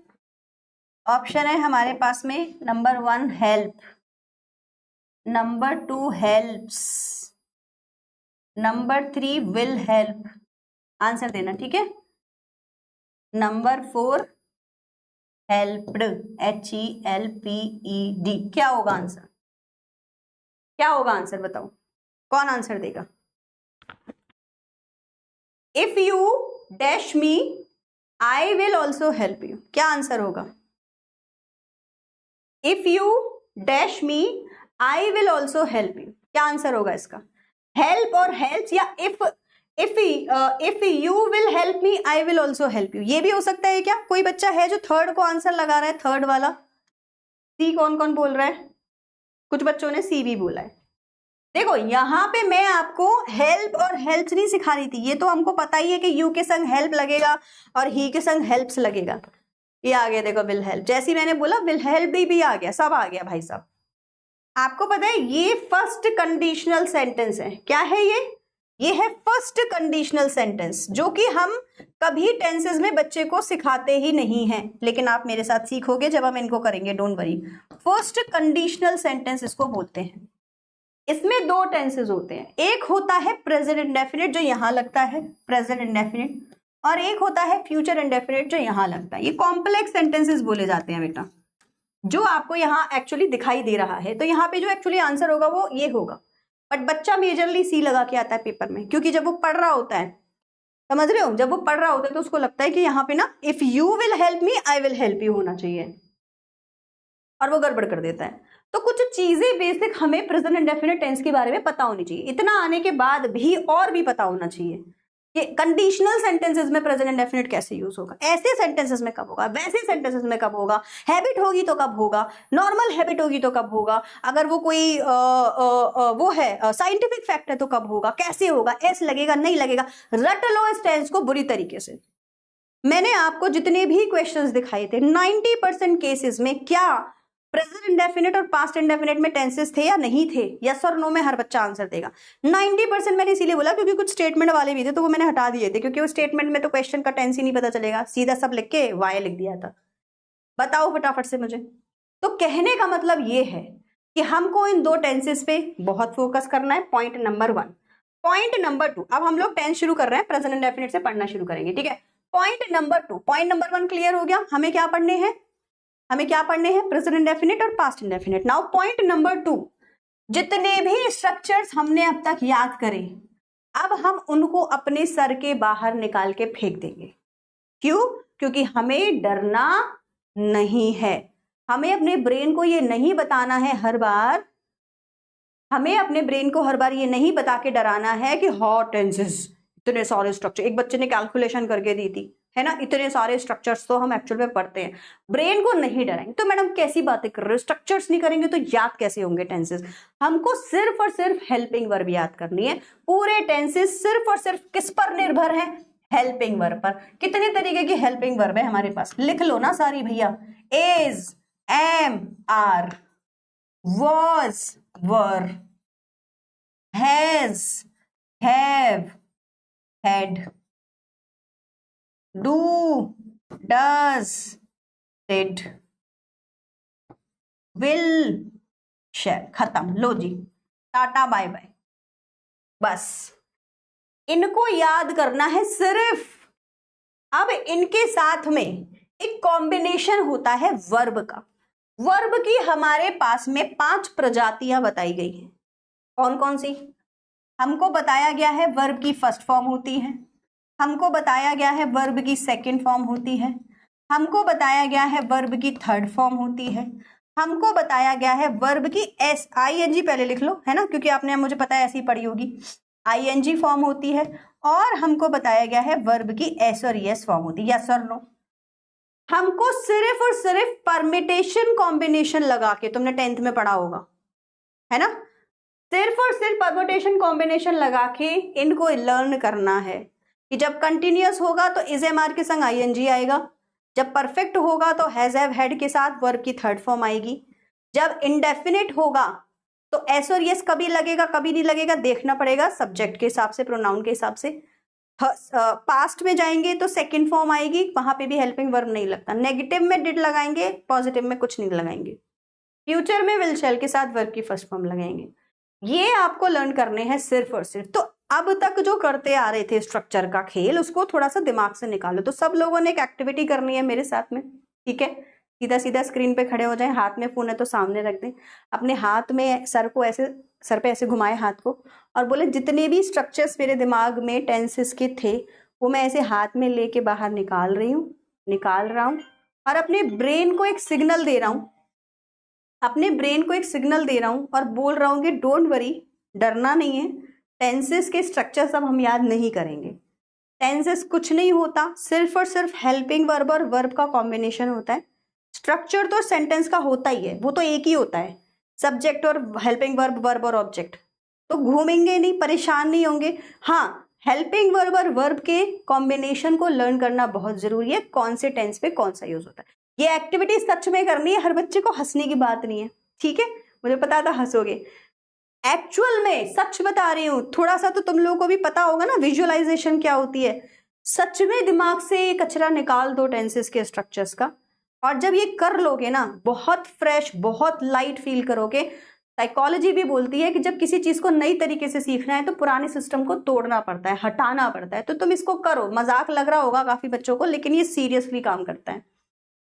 ऑप्शन है हमारे पास में number 1 help, number 2 helps, number 3 will help, answer देना ठीक है। नंबर 4 हेल्प्ड, HELPED, क्या होगा आंसर, क्या होगा आंसर बताओ, कौन आंसर देगा? If you dash me I will also help you, क्या आंसर होगा? If you dash me I will also help you, क्या आंसर होगा इसका? हेल्प और हेल्प, या if you will help me I will also help you, ये भी हो सकता है क्या? कोई बच्चा है जो थर्ड को आंसर लगा रहा है, थर्ड वाला सी, कौन कौन बोल रहा है? कुछ बच्चों ने सी भी बोला है। देखो यहाँ पे मैं आपको हेल्प और हेल्प्स नहीं सिखा रही थी, ये तो हमको पता ही है कि यू के संग हेल्प लगेगा और ही के संग हेल्प्स लगेगा। ये आ गया देखो विल हेल्प, जैसे मैंने बोला विल हेल्प भी आ गया, सब आ गया भाई साहब। आपको पता है ये फर्स्ट कंडीशनल सेंटेंस है, क्या है ये है फर्स्ट कंडीशनल सेंटेंस, जो कि हम कभी टेंसेस में बच्चे को सिखाते ही नहीं हैं, लेकिन आप मेरे साथ सीखोगे जब हम इनको करेंगे, don't worry. First conditional sentence इसको बोलते हैं। इसमें 2 टेंसेस होते हैं, एक होता है प्रेजेंट इंडेफिनिट जो यहां लगता है, प्रेजेंट इंडेफिनिट, और एक होता है फ्यूचर इंडेफिनिट जो यहाँ लगता है। ये कॉम्प्लेक्स सेंटेंसेस बोले जाते हैं बेटा, जो आपको यहाँ एक्चुअली दिखाई दे रहा है। तो यहाँ पे जो एक्चुअली आंसर होगा वो ये होगा, बट बच्चा मेजरली सी लगा के आता है पेपर में, क्योंकि जब वो पढ़ रहा होता है, समझ रहे हो, जब वो पढ़ रहा होता है तो उसको लगता है कि यहाँ पे ना if you will help me I will help you होना चाहिए, और वो गड़बड़ कर देता है। तो कुछ चीजें बेसिक हमें प्रेजेंट इंडेफिनिट टेंस के बारे में पता होनी चाहिए। इतना आने के बाद भी और भी पता होना चाहिए कि कंडीशनल सेंटेंसेस में प्रेजेंट इंडेफिनिट कैसे यूज होगा, ऐसे सेंटेंसेस में कब होगा, वैसे सेंटेंसेस में कब होगा, हैबिट होगी तो कब होगा, नॉर्मल हैबिट होगी तो कब होगा, अगर वो कोई वो है साइंटिफिक फैक्ट है तो कब होगा, कैसे होगा, एस लगेगा नहीं लगेगा। रट लो इस टेंस को बुरी तरीके से। मैंने आपको जितने भी क्वेश्चंस दिखाए थे 90% केसेस में क्या प्रेजेंट इंडेफिनिट और पास्ट इंडेफिनिट में टेंसेस थे या नहीं थे, यस और नो में हर बच्चा आंसर देगा। 90% मैंने इसीलिए बोला क्योंकि कुछ स्टेटमेंट वाले भी थे तो वो मैंने हटा दिए थे, क्योंकि वो स्टेटमेंट में तो क्वेश्चन का टेंस ही नहीं पता चलेगा, सीधा सब लिख के वाई लिख दिया था। बताओ फटाफट से मुझे। तो कहने का मतलब ये है कि हमको इन दो टेंसेस पे बहुत फोकस करना है, पॉइंट नंबर 1। पॉइंट नंबर 2, अब हम लोग टेंस शुरू कर रहे हैं, प्रेजेंट इंडेफिनिट से पढ़ना शुरू करेंगे, ठीक है। Point number 2, point number 1 clear हो गया। हमें क्या पढ़ने हैं, हमें क्या पढ़ने हैं, प्रेजेंट इंडेफिनिट और past indefinite. Now point number 2, जितने भी स्ट्रक्चर्स हमने अब तक याद करे, अब हम उनको अपने सर के बाहर निकाल के फेंक देंगे। क्यों? क्योंकि हमें डरना नहीं है। हमें अपने ब्रेन को ये नहीं बताना है हर बार, हमें अपने ब्रेन को हर बार ये नहीं बता के डराना है कि हॉट टेंसेस, इतने सारे स्ट्रक्चर, एक बच्चे ने कैलकुलेशन करके दी थी, है ना, इतने सारे स्ट्रक्चर्स तो हम एक्चुअल में पढ़ते हैं। ब्रेन को नहीं डराएंगे तो मैडम कैसी बातें कर रहे हो, स्ट्रक्चर्स नहीं करेंगे तो याद कैसे होंगे टेंसेस। हमको सिर्फ और सिर्फ हेल्पिंग वर्ब याद करनी है। पूरे टेंसेस सिर्फ और सिर्फ किस पर निर्भर है, हेल्पिंग वर्ब पर। कितने तरीके की हेल्पिंग वर्ब है हमारे पास, लिख लो ना सारी भैया। Is, am, are, was, were, has, have, had, do, does, did, will, shall। खत्म, लो जी, टाटा बाय बाय। बस इनको याद करना है सिर्फ। अब इनके साथ में एक कॉम्बिनेशन होता है वर्ब का। वर्ब की हमारे पास में 5 प्रजातियां बताई गई हैं। कौन कौन सी? हमको बताया गया है वर्ब की फर्स्ट फॉर्म होती है, हमको बताया गया है वर्ब की सेकंड फॉर्म होती है, हमको बताया गया है वर्ब की थर्ड फॉर्म होती है, हमको बताया गया है वर्ब की एस, आईएनजी पहले लिख लो, है ना, क्योंकि आपने मुझे पता है ऐसी पढ़ी होगी, आईएनजी फॉर्म होती है, और हमको बताया गया है वर्ब की एस और यस फॉर्म होती है, यस और नो। हमको सिर्फ और सिर्फ परमिटेशन कॉम्बिनेशन लगा के, तुमने 10th में पढ़ा होगा, है ना, सिर्फ और सिर्फ परम्यूटेशन कॉम्बिनेशन लगा के इनको लर्न करना है कि जब कंटिन्यूअस होगा तो इज एम आर के संग आईएनजी आएगा, जब परफेक्ट होगा तो हैज हैव हैड के साथ वर्ब की थर्ड फॉर्म आएगी, जब इंडेफिनिट होगा तो एस और यस कभी लगेगा कभी नहीं लगेगा, देखना पड़ेगा सब्जेक्ट के हिसाब से, प्रोनाउन के हिसाब से। पास्ट में जाएंगे तो सेकेंड फॉर्म आएगी, वहां पे भी हेल्पिंग वर्ब नहीं लगता। नेगेटिव में डिड लगाएंगे, पॉजिटिव में कुछ नहीं लगाएंगे। फ्यूचर में विल शैल के साथ वर्ब की फर्स्ट फॉर्म लगाएंगे। ये आपको लर्न करने हैं सिर्फ और सिर्फ। तो अब तक जो करते आ रहे थे स्ट्रक्चर का खेल, उसको थोड़ा सा दिमाग से निकालो। तो सब लोगों ने एक एक्टिविटी करनी है मेरे साथ में, ठीक है। सीधा सीधा स्क्रीन पे खड़े हो जाएं, हाथ में फोन है तो सामने रख दें, अपने हाथ में सर को ऐसे, सर पे ऐसे घुमाए हाथ को, और बोले जितने भी स्ट्रक्चर्स मेरे दिमाग में टेंसेस के थे वो मैं ऐसे हाथ में लेके बाहर निकाल रही हूँ, निकाल रहा हूँ, और अपने ब्रेन को एक सिग्नल दे रहा हूँ, अपने ब्रेन को एक सिग्नल दे रहा हूं और बोल रहा हूं कि डोंट वरी, डरना नहीं है। टेंसेस के स्ट्रक्चर सब हम याद नहीं करेंगे, टेंसेस कुछ नहीं होता, सिर्फ और सिर्फ हेल्पिंग वर्ब और वर्ब का कॉम्बिनेशन होता है। स्ट्रक्चर तो सेंटेंस का होता ही है, वो तो एक ही होता है, सब्जेक्ट और हेल्पिंग वर्ब, वर्ब और ऑब्जेक्ट। तो घूमेंगे नहीं, परेशान नहीं होंगे। हाँ, हेल्पिंग वर्ब और वर्ब के कॉम्बिनेशन को लर्न करना बहुत जरूरी है, कौन से टेंस पे कौन सा यूज होता है। ये एक्टिविटी सच में करनी है, हर बच्चे को, हंसने की बात नहीं है, ठीक है। मुझे पता था हंसोगे, एक्चुअल में सच बता रही हूं। थोड़ा सा तो तुम लोगों को भी पता होगा ना विजुअलाइजेशन क्या होती है। सच में दिमाग से ये कचरा निकाल दो टेंसेस के स्ट्रक्चर्स का, और जब ये कर लोगे ना, बहुत फ्रेश, बहुत लाइट फील करोगे। साइकोलॉजी भी बोलती है कि जब किसी चीज को नई तरीके से सीखना है तो पुराने सिस्टम को तोड़ना पड़ता है, हटाना पड़ता है। तो तुम इसको करो, मजाक लग रहा होगा काफी बच्चों को, लेकिन ये सीरियसली काम करता है।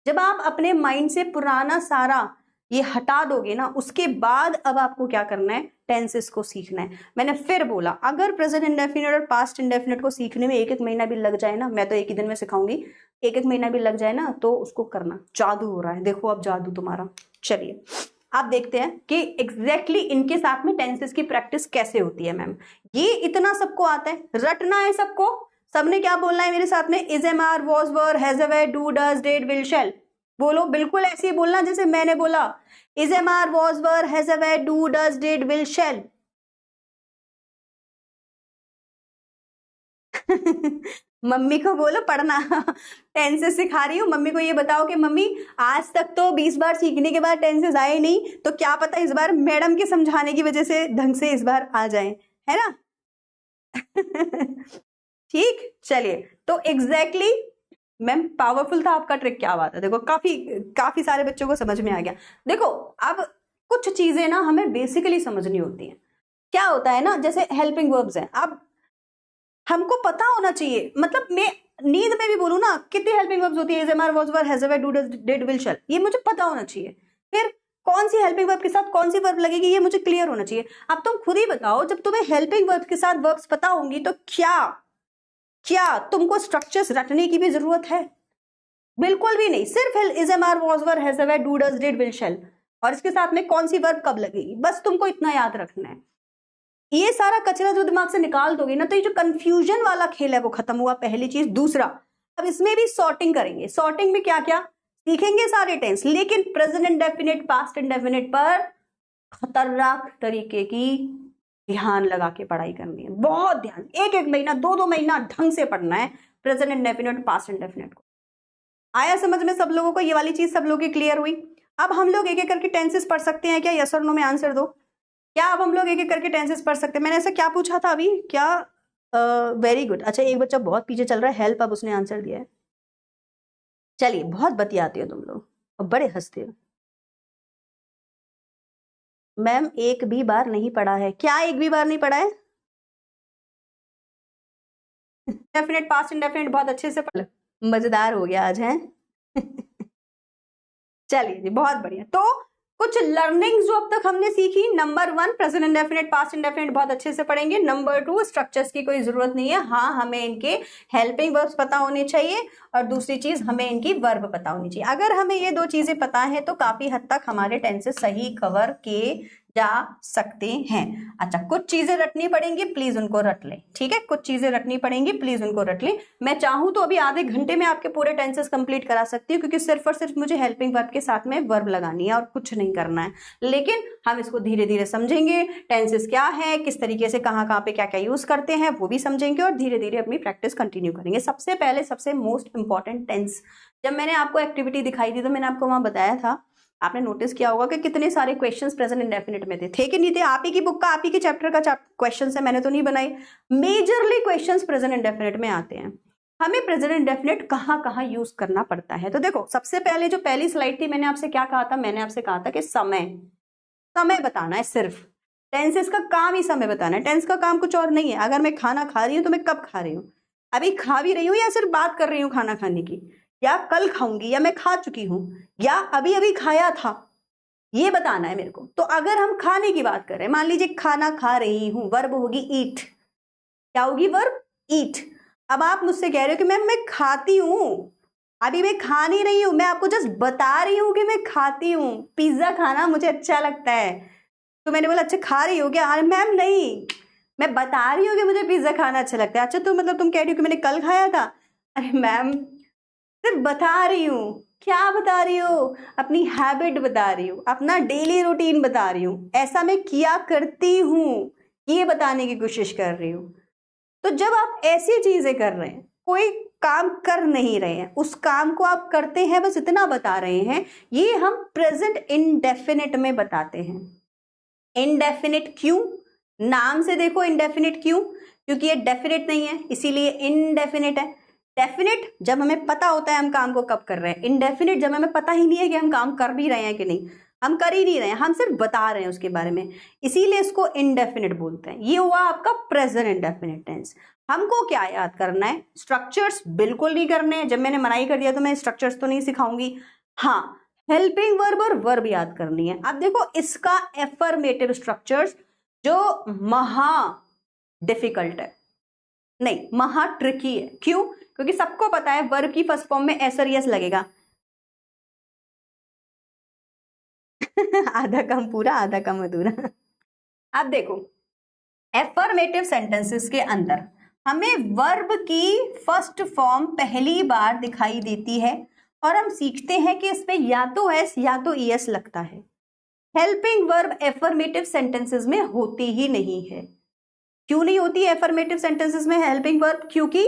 जब आप अपने माइंड से पुराना सारा ये हटा दोगे ना, उसके बाद अब आपको क्या करना है, टेंसेस को सीखना है। मैंने फिर बोला, अगर प्रेजेंट इंडेफिनिट और पास्ट इंडेफिनिट को सीखने में 1-1 महीना भी लग जाए ना, मैं तो एक ही दिन में सिखाऊंगी, 1-1 महीना भी लग जाए ना, तो उसको करना। जादू हो रहा है, देखो अब जादू तुम्हारा। चलिए आप देखते हैं कि एग्जैक्टली इनके साथ में टेंसेस की प्रैक्टिस कैसे होती है। मैम ये इतना सबको आता है, रटना है सबको। सबने क्या बोलना है मेरे साथ में, is, am, are, was, were, has, have, do, does, did, will, shall. बोलो, बिल्कुल ऐसे ही बोलना जैसे मैंने बोला, is, am, are, was, were, has, have, do, does, did, will, shall. Mummy को बोलो पढ़ना, टेंसेस सिखा रही हूँ। मम्मी को ये बताओ कि मम्मी आज तक तो 20 बार सीखने के बाद टेंसेस आए नहीं, तो क्या पता इस बार मैडम के समझाने की वजह से ढंग से इस बार आ जाए, है ना। ठीक, चलिए तो एग्जैक्टली मैम पावरफुल था आपका ट्रिक। क्या बात है, देखो काफी सारे बच्चों को समझ में आ गया। देखो अब कुछ चीजें ना हमें बेसिकली समझनी होती हैं। क्या होता है ना, जैसे हेल्पिंग वर्ब्स हैं, अब हमको पता होना चाहिए। मतलब मैं नींद में भी बोलूं ना, कितनी हेल्पिंग वर्ब्स होती है, is, am, are, was, were, has, have, do, does, did, will, shall, ये मुझे पता होना चाहिए। फिर कौन सी हेल्पिंग वर्ब के साथ कौन सी वर्ब लगेगी, ये मुझे क्लियर होना चाहिए। अब तुम खुद ही बताओ, जब तुम्हें हेल्पिंग वर्ब के साथ वर्ब्स पता होंगी तो क्या तुमको स्ट्रक्चर्स रटने की भी जरूरत है? बिल्कुल भी नहीं। सिर्फ is, am, are, was, were, has, have, do, does, did, will, shall, और इसके साथ में कौन सी वर्ब कब लगेगी, बस तुमको इतना याद रखना है। ये सारा कचरा जो दिमाग से निकाल दोगे ना, तो ये जो कंफ्यूजन वाला खेल है वो खत्म हुआ, पहली चीज। दूसरा, अब इसमें भी सॉर्टिंग करेंगे। सॉर्टिंग में क्या क्या सीखेंगे, सारे टेंस, लेकिन प्रेजेंट इंडेफिनिट, पास्ट इंडेफिनिट पर खतरनाक तरीके की ध्यान लगा के पढ़ाई करनी है। बहुत ध्यान, 1-1 महीना 2-2 महीना ढंग से पढ़ना है प्रेजेंट इंडेफिनिट, पास्ट इंडेफिनिट को। आया समझ में सब लोगों को? ये वाली चीज सब लोगों की क्लियर हुई? अब हम लोग एक एक करके टेंसेस पढ़ सकते हैं क्या? यस और नो में आंसर दो। क्या अब हम लोग एक एक करके टेंसेस पढ़ सकते हैं? मैंने ऐसा क्या पूछा था अभी, क्या? Very good. अच्छा, एक बच्चा बहुत पीछे चल रहा है, हेल्प, अब उसने आंसर दिया है। चलिए, बहुत बतियाते हो तुम लोग और बड़े हंसते हो। मैम एक भी बार नहीं पढ़ा है। क्या एक भी बार नहीं पढ़ा है? डेफिनेट, पास्ट इंडेफिनेट बहुत अच्छे से पढ़, मजेदार हो गया आज है। चलिए जी, बहुत बढ़िया। तो कुछ लर्निंग्स जो अब तक हमने सीखी, number 1 present indefinite, past indefinite बहुत अच्छे से पढ़ेंगे। नंबर 2 स्ट्रक्चर्स की कोई जरूरत नहीं है, हाँ हमें इनके हेल्पिंग वर्ब्स पता होने चाहिए, और दूसरी चीज हमें इनकी वर्ब पता होनी चाहिए। अगर हमें ये 2 चीजें पता है तो काफी हद तक हमारे टेंसेस सही कवर किए जा सकते हैं। अच्छा, कुछ चीजें रटनी पड़ेंगी, प्लीज उनको रट लें, ठीक है? कुछ चीजें रटनी पड़ेंगी, प्लीज उनको रट लें। मैं चाहूं तो अभी आधे घंटे में आपके पूरे टेंसेस कंप्लीट करा सकती हूँ, क्योंकि सिर्फ और सिर्फ मुझे हेल्पिंग वर्ब के साथ में वर्ब लगानी है और कुछ नहीं करना है। लेकिन हम इसको धीरे धीरे समझेंगे, टेंसेस क्या है, किस तरीके से कहाँ पे क्या क्या यूज करते हैं वो भी समझेंगे, और धीरे धीरे अपनी प्रैक्टिस कंटिन्यू करेंगे। सबसे पहले सबसे मोस्ट इंपॉर्टेंट टेंस, जब मैंने आपको एक्टिविटी दिखाई थी तो मैंने आपको वहां बताया था, आपने नोटिस किया होगा कि कितने सारे क्वेश्चंस प्रेजेंट इंडेफिनिट में थे कि नहीं थे? आप ही की बुक का, आप ही के चैप्टर का क्वेश्चन है, मैंने तो नहीं बनाई। मेजरली क्वेश्चंस प्रेजेंट इंडेफिनिट में आते हैं। हमें प्रेजेंट इंडेफिनिट कहाँ कहाँ यूज करना पड़ता है? तो देखो, सबसे पहले जो पहली स्लाइड थी, मैंने आपसे क्या कहा था? मैंने आपसे कहा था कि समय बताना है। सिर्फ टेंसेस का काम ही समय बताना है। टेंस का काम कुछ और नहीं है। अगर मैं खाना खा रही हूँ तो मैं कब खा रही हूँ, अभी खा भी रही हूँ, या सिर्फ बात कर रही हूँ खाना खाने की, या कल खाऊंगी, या मैं खा चुकी हूं, या अभी अभी खाया था, ये बताना है मेरे को। तो अगर हम खाने की बात करें, मान लीजिए खाना खा रही हूं, वर्ब होगी ईट। क्या होगी वर्ब? ईट। अब आप मुझसे कह रहे हो कि मैम मैं खाती हूं, अभी मैं खा नहीं रही हूं, मैं आपको जस्ट बता रही हूं कि मैं खाती हूं, पिज्जा खाना मुझे अच्छा लगता है। तो मैंने बोला अच्छा खा रही हो क्या? अरे मैम नहीं, मैं बता रही हूँ कि मुझे पिज्जा खाना अच्छा लगता है। अच्छा, तो मतलब तुम कह रही हो कि मैंने कल खाया था? अरे मैम सिर्फ बता रही हूँ। क्या बता रही हो? अपनी हैबिट बता रही हूँ, अपना डेली रूटीन बता रही हूँ, ऐसा मैं किया करती हूँ, ये बताने की कोशिश कर रही हूँ। तो जब आप ऐसी चीजें कर रहे हैं, कोई काम कर नहीं रहे हैं, उस काम को आप करते हैं, बस इतना बता रहे हैं, ये हम प्रेजेंट इंडेफिनिट में बताते हैं। इंडेफिनिट क्यों? नाम से देखो इंडेफिनिट क्यों, क्योंकि ये डेफिनेट नहीं है, इसीलिए इनडेफिनिट है। डेफिनेट जब हमें पता होता है हम काम को कब कर रहे हैं, इनडेफिनिट जब हमें पता ही नहीं है कि हम काम कर भी रहे हैं कि नहीं। हम कर ही नहीं रहे हैं, हम सिर्फ बता रहे हैं उसके बारे में, इसीलिए इसको इनडेफिनिट बोलते हैं। ये हुआ आपका प्रेजेंट इंडेफिनिट टेंस। हमको क्या याद करना है? स्ट्रक्चर्स बिल्कुल नहीं करने हैं। जब मैंने मनाही कर दिया तो मैं स्ट्रक्चर्स तो नहीं सिखाऊंगी। हाँ, हेल्पिंग वर्ब और वर्ब याद करनी है। अब देखो इसका एफर्मेटिव स्ट्रक्चर्स जो महा डिफिकल्ट है, नहीं महा ट्रिकी है। क्यों? क्योंकि सबको पता है वर्ब की फर्स्ट फॉर्म में एस और यस लगेगा। आधा कम पूरा, आधा कम अधूरा। अब देखो एफर्मेटिव सेंटेंसेस के अंदर हमें वर्ब की फर्स्ट फॉर्म पहली बार दिखाई देती है और हम सीखते हैं कि इसमें या तो एस या तो ईएस लगता है। हेल्पिंग वर्ब एफर्मेटिव सेंटेंसेस में होती ही नहीं है। क्यों नहीं होती एफर्मेटिव सेंटेंसेस में हेल्पिंग वर्ब? क्योंकि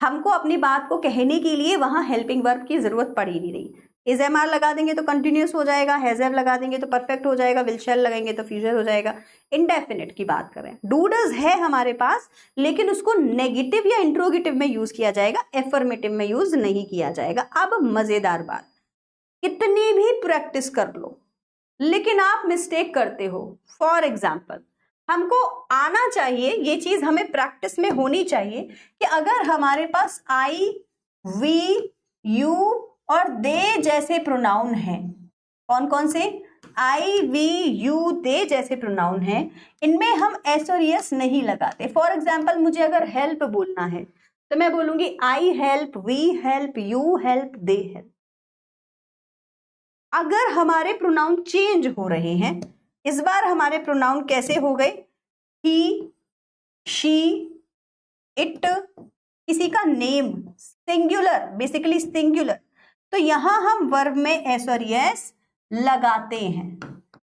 हमको अपनी बात को कहने के लिए वहां हेल्पिंग वर्ब की जरूरत पड़ ही नहीं रही। इज एम आर लगा देंगे तो कंटिन्यूस हो जाएगा, हैज हैव लगा देंगे तो परफेक्ट हो जाएगा, विल शैल लगाएंगे तो फ्यूचर हो जाएगा। इंडेफिनिट की बात करें, डू डज है हमारे पास, लेकिन उसको नेगेटिव या इंट्रोगेटिव में यूज किया जाएगा, एफर्मेटिव में यूज नहीं किया जाएगा। अब मजेदार बात, कितनी भी प्रैक्टिस कर लो लेकिन आप मिस्टेक करते हो। फॉर एग्जाम्पल, हमको आना चाहिए, ये चीज हमें प्रैक्टिस में होनी चाहिए कि अगर हमारे पास आई, वी, यू और दे जैसे प्रोनाउन हैं, कौन कौन से? आई, वी, यू, दे जैसे प्रोनाउन हैं, इनमें हम एस और यस नहीं लगाते। फॉर एग्जाम्पल, मुझे अगर हेल्प बोलना है तो मैं बोलूंगी I help, we help, you help, they help. अगर हमारे प्रोनाउन चेंज हो रहे हैं, इस बार हमारे प्रोनाउन कैसे हो गए? ही, शी, इट, किसी का नेम सिंगुलर, बेसिकली सिंगुलर, तो यहां हम वर्ब में एस और यस लगाते हैं।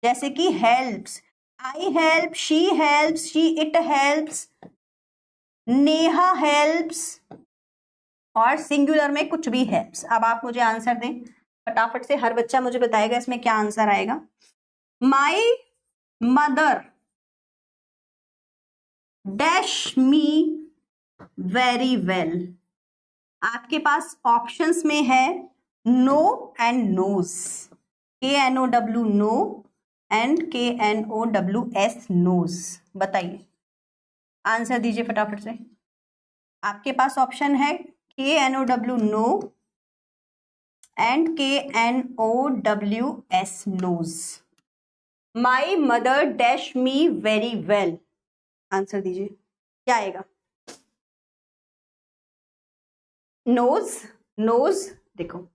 जैसे कि helps, I help, she helps, she it helps, Neha helps, और सिंगुलर में कुछ भी हेल्प्स। अब आप मुझे आंसर दें फटाफट से, हर बच्चा मुझे बताएगा इसमें क्या आंसर आएगा। My mother dash me very well. आपके पास ऑप्शंस में है know and knows, KNOW know and KNOWS knows. बताइए, आंसर दीजिए फटाफट से। आपके पास ऑप्शन है KNOW know and KNOWS knows. My mother dash me very well, answer दीजिए क्या आएगा? Knows, knows. देखो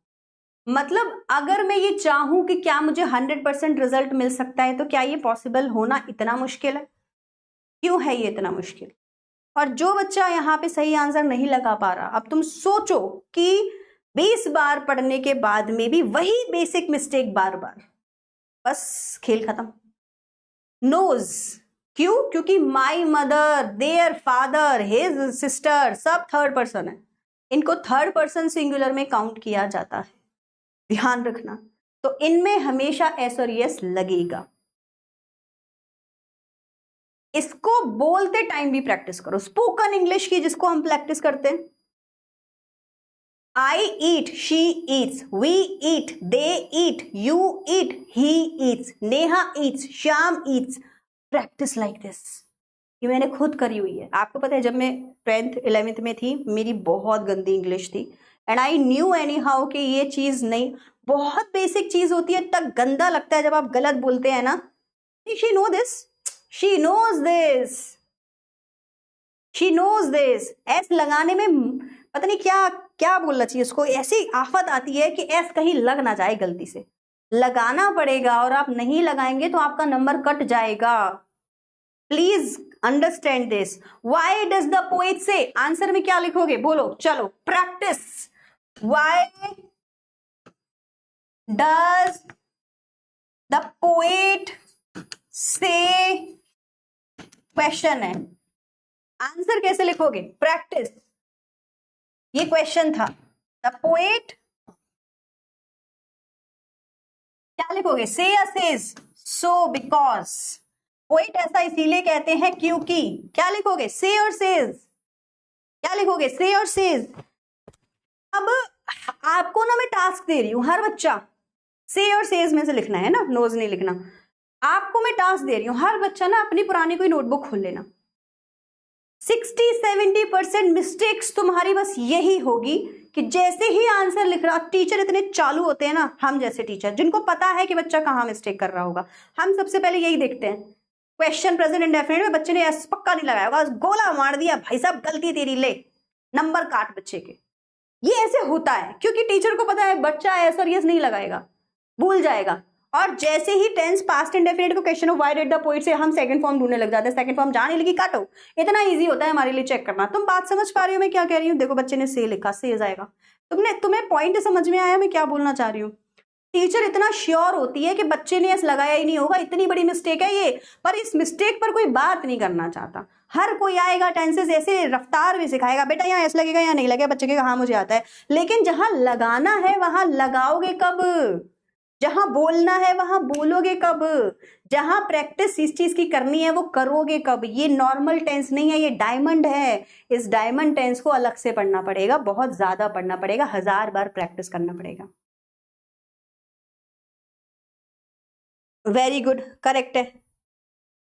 मतलब अगर मैं ये चाहूं कि क्या मुझे 100% रिजल्ट मिल सकता है, तो क्या ये पॉसिबल होना इतना मुश्किल है? क्यों है ये इतना मुश्किल? और जो बच्चा यहाँ पे सही आंसर नहीं लगा पा रहा, अब तुम सोचो कि 20 बार पढ़ने के बाद में भी वही बेसिक मिस्टेक बार बार, बस खेल खत्म। नोज, क्यों? क्योंकि my mother, their father, his sister, सब थर्ड पर्सन है, इनको थर्ड पर्सन सिंगुलर में काउंट किया जाता है, ध्यान रखना। तो इनमें हमेशा एस और यस लगेगा। इसको बोलते टाइम भी प्रैक्टिस करो, स्पोकन इंग्लिश की जिसको हम प्रैक्टिस करते हैं। I eat, she eats, we eat, they eat, you eat, he eats, Neha eats, Shyam eats. Practice like this. ये मैंने खुद करी हुई है। आपको पता है जब मैं 10th 11th में थी, मेरी बहुत गंदी इंग्लिश थी and I knew any how कि ये चीज नहीं, बहुत बेसिक चीज होती है, तब गंदा लगता है जब आप गलत बोलते हैं ना। She know this, she knows this, she knows this. S लगाने में पता नहीं क्या क्या बोलना चाहिए उसको, ऐसी आफत आती है कि एस कहीं लग ना जाए, गलती से लगाना पड़ेगा और आप नहीं लगाएंगे तो आपका नंबर कट जाएगा। Please understand this. Why does the poet से, आंसर में क्या लिखोगे बोलो, चलो practice. Why does the poet से, क्वेश्चन है, आंसर कैसे लिखोगे? प्रैक्टिस। ये क्वेश्चन था, द पोएट, क्या लिखोगे? से या सेज? So, because. पोएट ऐसा इसीलिए कहते हैं क्योंकि, क्या लिखोगे? से और सेज। क्या लिखोगे? से और सेज। अब आपको ना मैं टास्क दे रही हूं, हर बच्चा से और सेज में से लिखना है ना, नोज नहीं लिखना। आपको मैं टास्क दे रही हूं, हर बच्चा ना अपनी पुरानी कोई नोटबुक खोल लेना। 60-70% मिस्टेक्स तुम्हारी बस यही होगी कि जैसे ही आंसर लिख रहा, टीचर इतने चालू होते हैं ना, हम जैसे टीचर जिनको पता है कि बच्चा कहाँ मिस्टेक कर रहा होगा, हम सबसे पहले यही देखते हैं। क्वेश्चन प्रेजेंट इंडेफिनिट में बच्चे ने एस पक्का नहीं लगाया होगा, गोला मार दिया, भाई साहब गलती तेरी, ले नंबर काट बच्चे के। ये ऐसे होता है क्योंकि टीचर को पता है बच्चा एस और यस नहीं लगाएगा, भूल जाएगा। और जैसे ही टेंस पास्ट इंडेफिनिट को question of why did the poet से हम सेकंड फॉर्म ढूंढने लग जाते हैं, सेकंड फॉर्म जाने लगी, काटो। इतना इजी होता है हमारे लिए चेक करना। तुम बात समझ पा रही हो मैं क्या कह रही हूँ? देखो बच्चे ने से लिखा, से जाएगा। तुम्हें पॉइंट समझ में आया मैं क्या बोलना चाह रही हूँ? टीचर इतना श्योर होती है कि बच्चे ने एस लगाया ही नहीं होगा, इतनी बड़ी मिस्टेक है ये, पर इस मिस्टेक पर कोई बात नहीं करना चाहता। हर कोई आएगा टेंसेस ऐसे रफ्तार में सिखाएगा, बेटा यहाँ एस लगेगा या नहीं लगेगा, बच्चे के हाँ मुझे आता है, लेकिन जहां लगाना है वहां लगाओगे कब? जहां बोलना है वहां बोलोगे कब? जहां प्रैक्टिस इस चीज की करनी है वो करोगे कब? ये नॉर्मल टेंस नहीं है, ये डायमंड है। इस डायमंड टेंस को अलग से पढ़ना पड़ेगा, बहुत ज्यादा पढ़ना पड़ेगा, 1000 बार प्रैक्टिस करना पड़ेगा। वेरी गुड, करेक्ट है।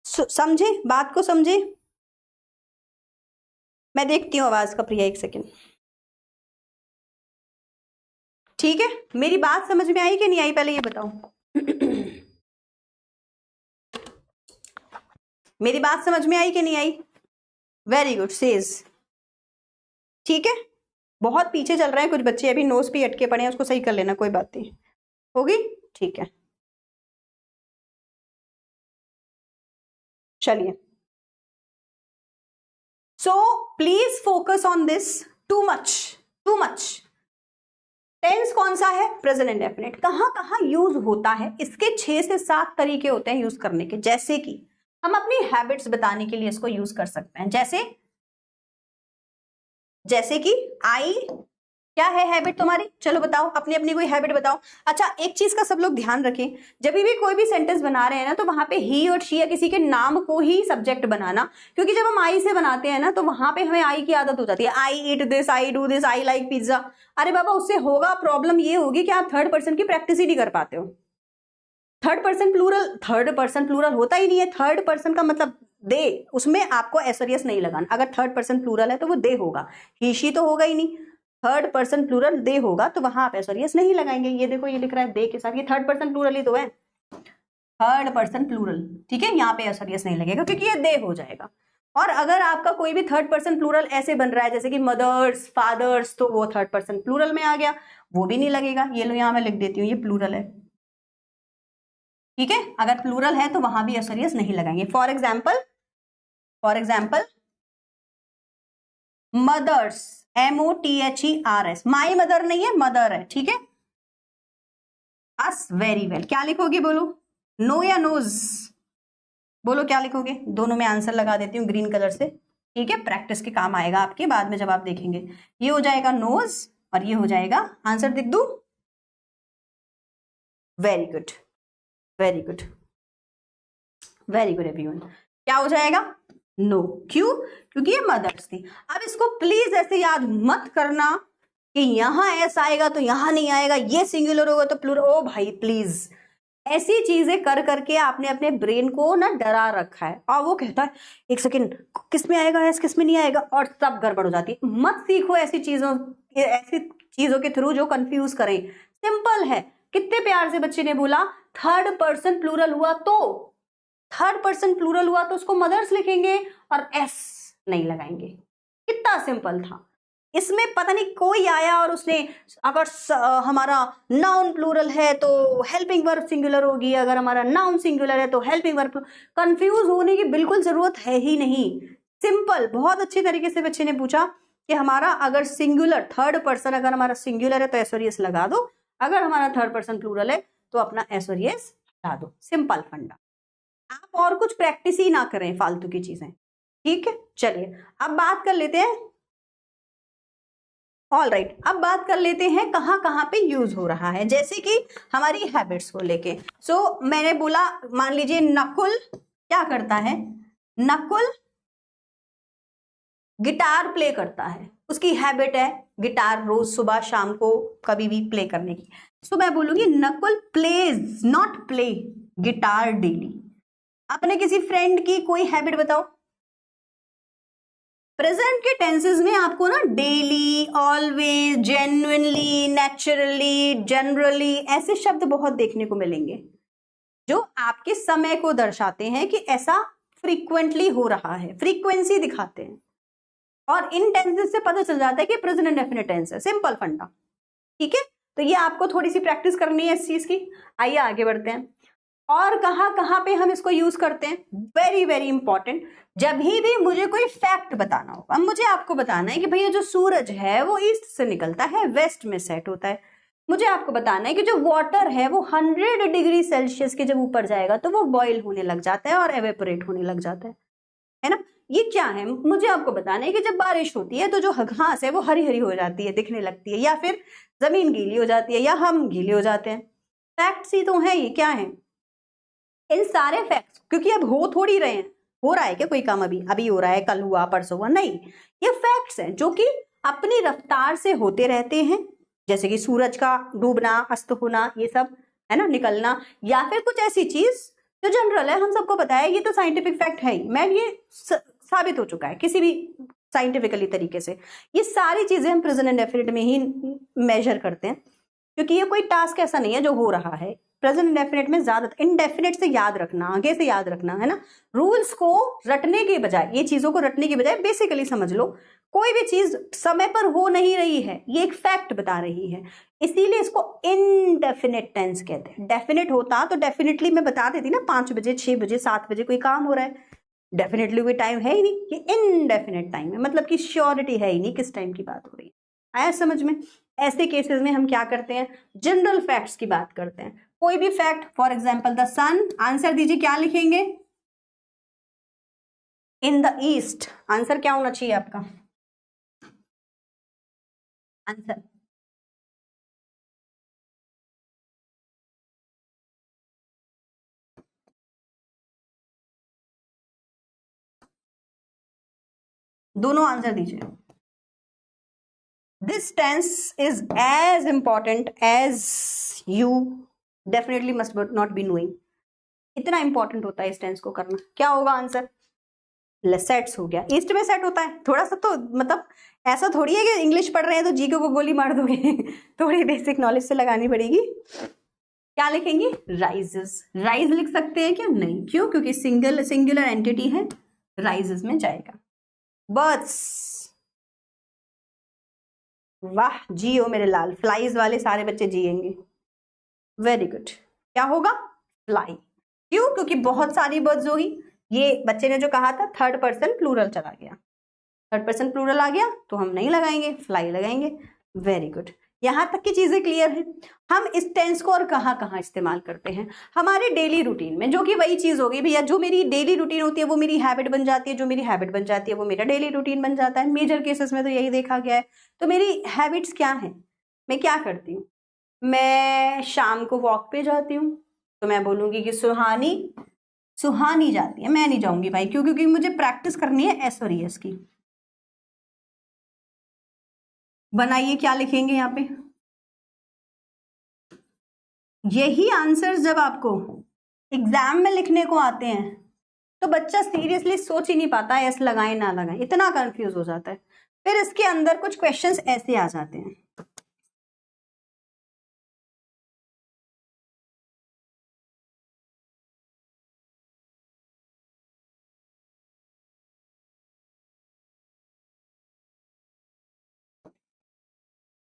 समझे बात को? समझे? मैं देखती हूँ आवाज का, प्रिया एक सेकेंड। ठीक है, मेरी बात समझ में आई कि नहीं आई पहले ये बताओ। मेरी बात समझ में आई कि नहीं आई? Very good, says. ठीक है, बहुत पीछे चल रहे हैं कुछ बच्चे, अभी नोज पे अटके पड़े हैं, उसको सही कर लेना, कोई बात नहीं, होगी। ठीक है, चलिए। So please focus on this, too much. Tense कौन सा है? Present indefinite. कहां कहां यूज होता है? इसके 6 से 7 तरीके होते हैं यूज करने के। जैसे कि हम अपनी हैबिट्स बताने के लिए इसको यूज कर सकते हैं। जैसे कि आई, क्या है हैबिट तुम्हारी? चलो बताओ, अपनी अपनी कोई हैबिट बताओ। अच्छा, एक चीज का सब लोग ध्यान रखें, जब भी कोई भी सेंटेंस बना रहे हैं ना, तो वहां पे ही और शी या किसी के नाम को ही सब्जेक्ट बनाना, क्योंकि जब हम आई से बनाते हैं ना तो वहां पे हमें आई की आदत हो जाती है। I eat this, I do this, I like pizza. अरे बाबा, उससे होगा प्रॉब्लम, ये होगी कि आप थर्ड पर्सन की प्रैक्टिस ही नहीं कर पाते हो। थर्ड पर्सन प्लूरल होता ही नहीं है। थर्ड पर्सन का मतलब दे, उसमें आपको एस और यस नहीं लगाना। अगर थर्ड पर्सन प्लूरल है तो वो दे होगा, ही शी तो होगा ही नहीं। थर्ड पर्सन प्लूरल दे होगा तो वहां आप एस और यस नहीं लगाएंगे। ये देखो, ये लिख रहा है दे के साथ, ये थर्ड पर्सन प्लूरल ही तो है, थर्ड पर्सन प्लूरल। ठीक है, यहाँ पे एस और यस नहीं लगेगा क्योंकि ये दे हो जाएगा। और अगर आपका कोई भी थर्ड पर्सन प्लूरल ऐसे बन रहा है जैसे कि मदर्स, फादर्स, तो वो थर्ड पर्सन प्लूरल में आ गया, वो भी नहीं लगेगा। ये लो, यहाँ मैं लिख देती हूँ, ये प्लूरल है। ठीक है, अगर प्लूरल है तो वहां भी एस और यस नहीं लगाएंगे। For example mothers, MOTHERS, my mother नहीं है, मदर है। ठीक है, अस, वेरी वेल। क्या लिखोगे बोलो? नो या नोज? बोलो क्या लिखोगे? दोनों में आंसर लगा देती हूँ ग्रीन कलर से। ठीक है, प्रैक्टिस के काम आएगा आपके, बाद में जब आप देखेंगे। ये हो जाएगा नोज और ये हो जाएगा, आंसर लिख दूं? Very good, very good, very good everyone. क्या हो जाएगा? नो। क्यों? क्योंकि ये मदर्स थी। अब इसको प्लीज ऐसे याद मत करना कि यहां एस आएगा तो यहां नहीं आएगा, ये सिंगुलर होगा तो प्लूरल। ओ भाई प्लीज, ऐसी चीजें कर करके आपने अपने ब्रेन को ना डरा रखा है, और वो कहता है एक सेकंड किस में आएगा एस, किस में नहीं आएगा, और सब गड़बड़ हो जाती है। मत सीखो ऐसी चीजों के थ्रू जो कंफ्यूज करें। सिंपल है। कितने प्यार से बच्चे ने बोला, थर्ड पर्सन प्लूरल हुआ तो उसको मदर्स लिखेंगे और एस नहीं लगाएंगे। कितना सिंपल था। इसमें पता नहीं कोई आया और उसने, अगर हमारा नाउन प्लूरल है तो हेल्पिंग वर्ब सिंगुलर होगी, अगर हमारा नाउन सिंगुलर है तो हेल्पिंग वर्ब। कंफ्यूज होने की बिल्कुल जरूरत है ही नहीं। सिंपल, बहुत अच्छे तरीके से बच्चे ने पूछा कि हमारा अगर सिंगुलर थर्ड पर्सन, अगर हमारा सिंगुलर है तो एस और यस लगा दो, अगर हमारा थर्ड पर्सन प्लूरल है तो अपना एस और यस हटा दो। सिंपल फंडा। आप और कुछ प्रैक्टिस ही ना करें फालतू की चीजें। ठीक है, चलिए अब बात कर लेते हैं। ऑल राइट, अब बात कर लेते हैं कहां कहां पे यूज हो रहा है। जैसे कि हमारी हैबिट्स को लेके। सो मैंने बोला, मान लीजिए नकुल क्या करता है, नकुल गिटार प्ले करता है, उसकी हैबिट है गिटार रोज सुबह शाम को कभी भी प्ले करने की। तो मैं बोलूंगी Nakul plays not play guitar daily. अपने किसी फ्रेंड की कोई हैबिट बताओ। प्रेजेंट के टेंसेस में आपको ना daily, always, genuinely, naturally, generally ऐसे शब्द बहुत देखने को मिलेंगे जो आपके समय को दर्शाते हैं कि ऐसा फ्रीक्वेंटली हो रहा है, फ्रीक्वेंसी दिखाते हैं। और इन टेंसेस से पता चल जाता है कि प्रेजेंट इंडेफिनिट टेंस है। सिंपल फंडा, ठीक है। तो ये आपको थोड़ी सी प्रैक्टिस करनी है इस चीज की। आइए आगे बढ़ते हैं। और कहां कहां पे हम इसको यूज करते हैं, वेरी वेरी इंपॉर्टेंट। जब भी मुझे कोई फैक्ट बताना हो, अब मुझे आपको बताना है कि भैया जो सूरज है वो ईस्ट से निकलता है, वेस्ट में सेट होता है। मुझे आपको बताना है कि जो वाटर है वो 100 डिग्री सेल्सियस के जब ऊपर जाएगा तो वो बॉईल होने लग जाता है और एवेपोरेट होने लग जाता है ना। ये क्या है, मुझे आपको बताना है कि जब बारिश होती है तो जो घास है वो हरी हरी हो जाती है, दिखने लगती है, या फिर जमीन गीली हो जाती है, या हम गीले हो जाते हैं। फैक्ट्स ही तो है, ये क्या है। इन सारे फैक्ट्स, क्योंकि अब हो थोड़ी रहे हैं, हो रहा है क्या कोई काम, अभी अभी हो रहा है, कल हुआ, परसों हुआ, नहीं। ये फैक्ट्स हैं जो कि अपनी रफ्तार से होते रहते हैं, जैसे कि सूरज का डूबना, अस्त होना, ये सब है ना, निकलना, या फिर कुछ ऐसी चीज जो जनरल है, हम सबको पता है, ये तो साइंटिफिक फैक्ट है ही। मैं ये साबित हो चुका है किसी भी साइंटिफिकली तरीके से। ये सारी चीजें हम प्रेजेंट इंडेफिनिट में ही मेजर करते हैं, क्योंकि ये कोई टास्क ऐसा नहीं है जो हो रहा है। प्रेजेंट इंडेफिनिट में ज्यादा इंडेफिनिट से याद रखना, आगे से याद रखना, है ना। रूल्स को रटने के बजाय, ये चीजों को रटने के बजाय बेसिकली समझ लो, कोई भी चीज समय पर हो नहीं रही है, ये एक फैक्ट बता रही है, इसीलिए इसको इनडेफिनिट टेंस कहते हैं। डेफिनेट होता तो डेफिनेटली मैं बता देती ना, 5 बजे, 6 बजे, 7 बजे कोई काम हो रहा है, डेफिनेटली कोई टाइम है ही नहीं। ये इनडेफिनेट टाइम है, मतलब कि श्योरिटी है ही नहीं किस टाइम की बात हो रही है। आया समझ में। ऐसे केसेस में हम क्या करते हैं, जनरल फैक्ट्स की बात करते हैं। कोई भी fact, for example the sun, answer दीजिए क्या लिखेंगे, इन द ईस्ट। आंसर क्या होना चाहिए आपका, आंसर दोनों आंसर दीजिए। This tense is as important as you definitely must not be knowing. इतना इंपॉर्टेंट होता है इस टेंस को करना। क्या होगा आंसर, सेट्स हो गया, ईस्ट में सेट होता है। थोड़ा सा तो मतलब ऐसा थोड़ी है कि इंग्लिश पढ़ रहे हैं तो जी को गोली मार दोगे थोड़ी बेसिक नॉलेज से लगानी पड़ेगी। क्या लिखेंगे, राइजेस। राइज लिख सकते हैं क्या, नहीं, क्यों, क्योंकि सिंगुलर एंटिटी है, राइजेस में जाएगा। बर्ड्स, वाह जियो मेरे लाल, फ्लाइज वाले सारे बच्चे जिएंगे, वेरी गुड। क्या होगा, फ्लाई। क्यों, क्योंकि बहुत सारी बर्ड्स होगी। ये बच्चे ने जो कहा था थर्ड पर्सन प्लूरल चला गया, थर्ड पर्सन प्लूरल आ गया तो हम नहीं लगाएंगे, फ्लाई लगाएंगे। वेरी गुड, यहां तक की चीजें क्लियर है। हम इस टेंस को और कहां कहां इस्तेमाल करते हैं, हमारे डेली रूटीन में, जो कि वही चीज होगी भैया, जो मेरी डेली रूटीन होती है वो मेरी हैबिट बन जाती है, जो मेरी हैबिट बन जाती है वो मेरा डेली रूटीन बन जाता है। मेजर केसेस में तो यही देखा गया है। तो मेरी हैबिट्स क्या है, मैं क्या करती हूँ, मैं शाम को वॉक पे जाती हूँ, तो मैं बोलूंगी कि सुहानी सुहानी जाती है, मैं नहीं जाऊंगी भाई, क्यों, क्योंकि मुझे प्रैक्टिस करनी है एस और एस की। बनाइए क्या लिखेंगे यहाँ पे, यही आंसर जब आपको एग्जाम में लिखने को आते हैं तो बच्चा सीरियसली सोच ही नहीं पाता है एस लगाए ना लगाए, इतना कंफ्यूज हो जाता है। फिर इसके अंदर कुछ क्वेश्चंस ऐसे आ जाते हैं,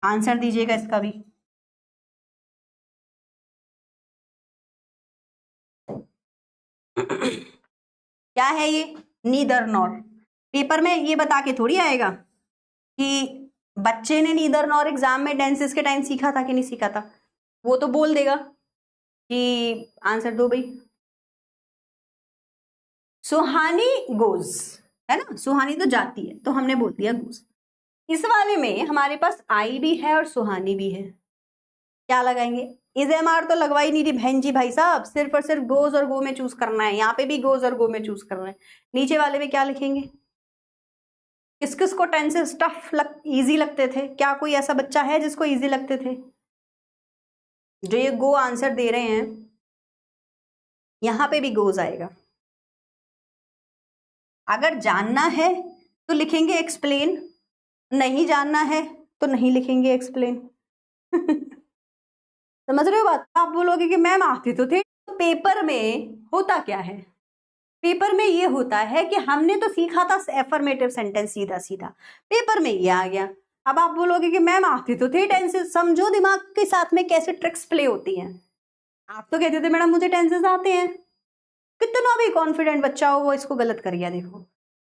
आंसर दीजिएगा इसका भी। क्या है ये, नीदर नॉर। पेपर में ये बता के थोड़ी आएगा कि बच्चे ने नीदर नॉर एग्जाम में टेंसेस के टाइम सीखा था कि नहीं सीखा था, वो तो बोल देगा कि आंसर दो भाई। सुहानी गोज, है ना, सुहानी तो जाती है तो हमने बोल दिया गोज। इस वाले में हमारे पास आई भी है और सुहानी भी है, क्या लगाएंगे, इज एम आर तो लगवा ही नहीं रही बहन जी, भाई साहब सिर्फ और सिर्फ गोज और गो में चूज करना है, यहाँ पे भी गोज और गो में चूज करना है। नीचे वाले में क्या लिखेंगे, किस किस को टेंसेस टफ इजी लगते थे? क्या कोई ऐसा बच्चा है जिसको इजी लगते थे? जो ये गो आंसर दे रहे हैं, यहां पे भी गोज आएगा। अगर जानना है तो लिखेंगे एक्सप्लेन, नहीं जानना है तो नहीं लिखेंगे एक्सप्लेन। समझ रहे हो बात? आप बोलोगे कि मैम आती तो थे। तो पेपर में होता क्या है? पेपर में ये होता है कि हमने तो सीखा था एफर्मेटिव सेंटेंस सीधा सीधा, पेपर में ये आ गया। अब आप बोलोगे कि मैम आती तो थे टेंसेस। समझो दिमाग के साथ में कैसे ट्रिक्स प्ले होती हैं। आप तो कहते थे मैडम मुझे टेंसेस आते हैं, कितना भी कॉन्फिडेंट बच्चा हो वो इसको गलत कर गया। देखो,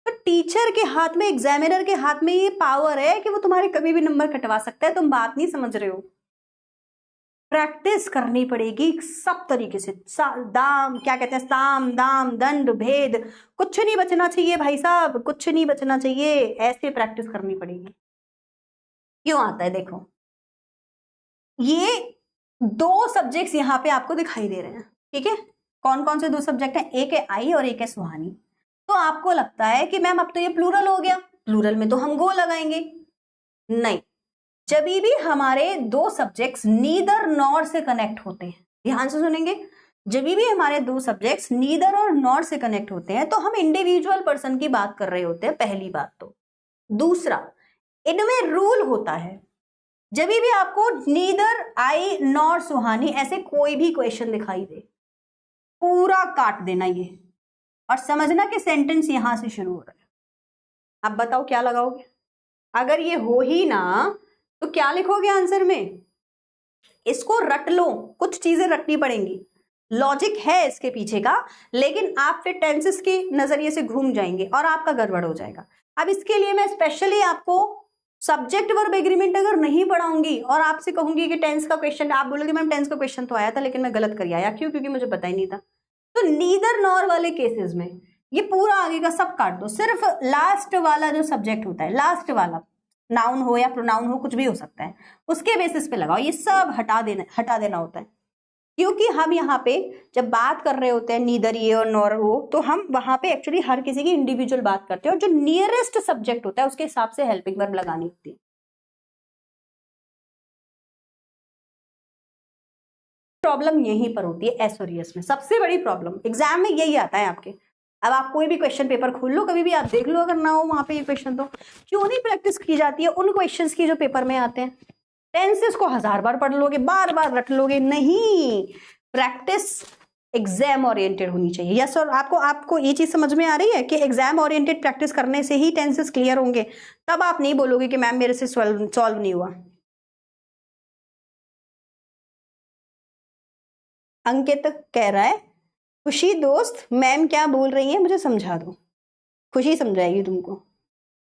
तो टीचर के हाथ में, एग्जामिनर के हाथ में ये पावर है कि वो तुम्हारे कभी भी नंबर कटवा सकता है। तुम बात नहीं समझ रहे हो। प्रैक्टिस करनी पड़ेगी सब तरीके से। दाम क्या कहते हैं, साम दाम दंड भेद, कुछ नहीं बचना चाहिए भाई साहब, कुछ नहीं बचना चाहिए। ऐसे प्रैक्टिस करनी पड़ेगी। क्यों आता है? देखो, ये दो सब्जेक्ट्स यहाँ पे आपको दिखाई दे रहे हैं, ठीक है? कौन कौन से दो सब्जेक्ट हैं? एक है आई और एक है सुहानी। तो आपको लगता है कि मैम अब तो ये प्लूरल हो गया, प्लूरल में तो हम गो लगाएंगे। नहीं, जब भी हमारे दो सब्जेक्ट्स नीदर नॉर से कनेक्ट होते हैं, ध्यान से सुनेंगे, जब भी हमारे दो सब्जेक्ट्स नीदर और नॉर से कनेक्ट होते हैं तो हम इंडिविजुअल पर्सन की बात कर रहे होते हैं, पहली बात तो। दूसरा, इनमें रूल होता है, जब भी आपको नीदर आई नॉर सुहानी ऐसे कोई भी क्वेश्चन दिखाई दे, पूरा काट देना ये और समझना कि सेंटेंस यहां से शुरू हो रहा है। अब बताओ क्या लगाओगे? अगर ये हो ही ना तो क्या लिखोगे आंसर में? इसको रट लो, कुछ चीजें रटनी पड़ेंगी, लॉजिक है इसके पीछे का, लेकिन आप फिर टेंसेस के नजरिए से घूम जाएंगे और आपका गड़बड़ हो जाएगा। अब इसके लिए मैं स्पेशली आपको सब्जेक्ट वर्ब एग्रीमेंट अगर नहीं पढ़ाऊंगी और आपसे कहूंगी कि टेंस का क्वेश्चन, आप बोलोगे मैम टेंस का क्वेश्चन तो आया था लेकिन मैं गलत कर आया। क्यों? क्योंकि मुझे पता ही नहीं था। तो नीदर नॉर वाले केसेस में ये पूरा आगे का सब काट दो, सिर्फ लास्ट वाला जो सब्जेक्ट होता है, लास्ट वाला नाउन हो या प्रोनाउन हो, कुछ भी हो सकता है, उसके बेसिस पे लगाओ। ये सब हटा देना होता है, क्योंकि हम यहाँ पे जब बात कर रहे होते हैं नीदर ये और नॉर हो, तो हम वहां पे एक्चुअली हर किसी की इंडिविजुअल बात करते हैं और जो नियरेस्ट सब्जेक्ट होता है उसके हिसाब से हेल्पिंग वर्ब लगानी होती है। प्रॉब्लम यहीं पर होती है एस और यस में, सबसे बड़ी प्रॉब्लम एग्जाम में यही आता है आपके। अब आप कोई भी क्वेश्चन पेपर खोल लो, कभी भी आप देख लो, अगर ना हो वहां पे ये क्वेश्चन, तो क्यों नहीं प्रैक्टिस की जाती है उन क्वेश्चंस की जो पेपर में आते हैं? टेंसेस को 1000 बार पढ़ लोगे, बार बार रट लोगे? नहीं, प्रैक्टिस एग्जाम ओरिएंटेड होनी चाहिए। यस, और आपको ये चीज समझ में आ रही है कि एग्जाम ओरिएंटेड प्रैक्टिस करने से ही टेंसेस क्लियर होंगे। तब आप नहीं बोलोगे कि मैम मेरे से सॉल्व नहीं हुआ। अंकित कह रहा है खुशी दोस्त मैम क्या बोल रही है मुझे समझा दो। खुशी समझाएगी तुमको।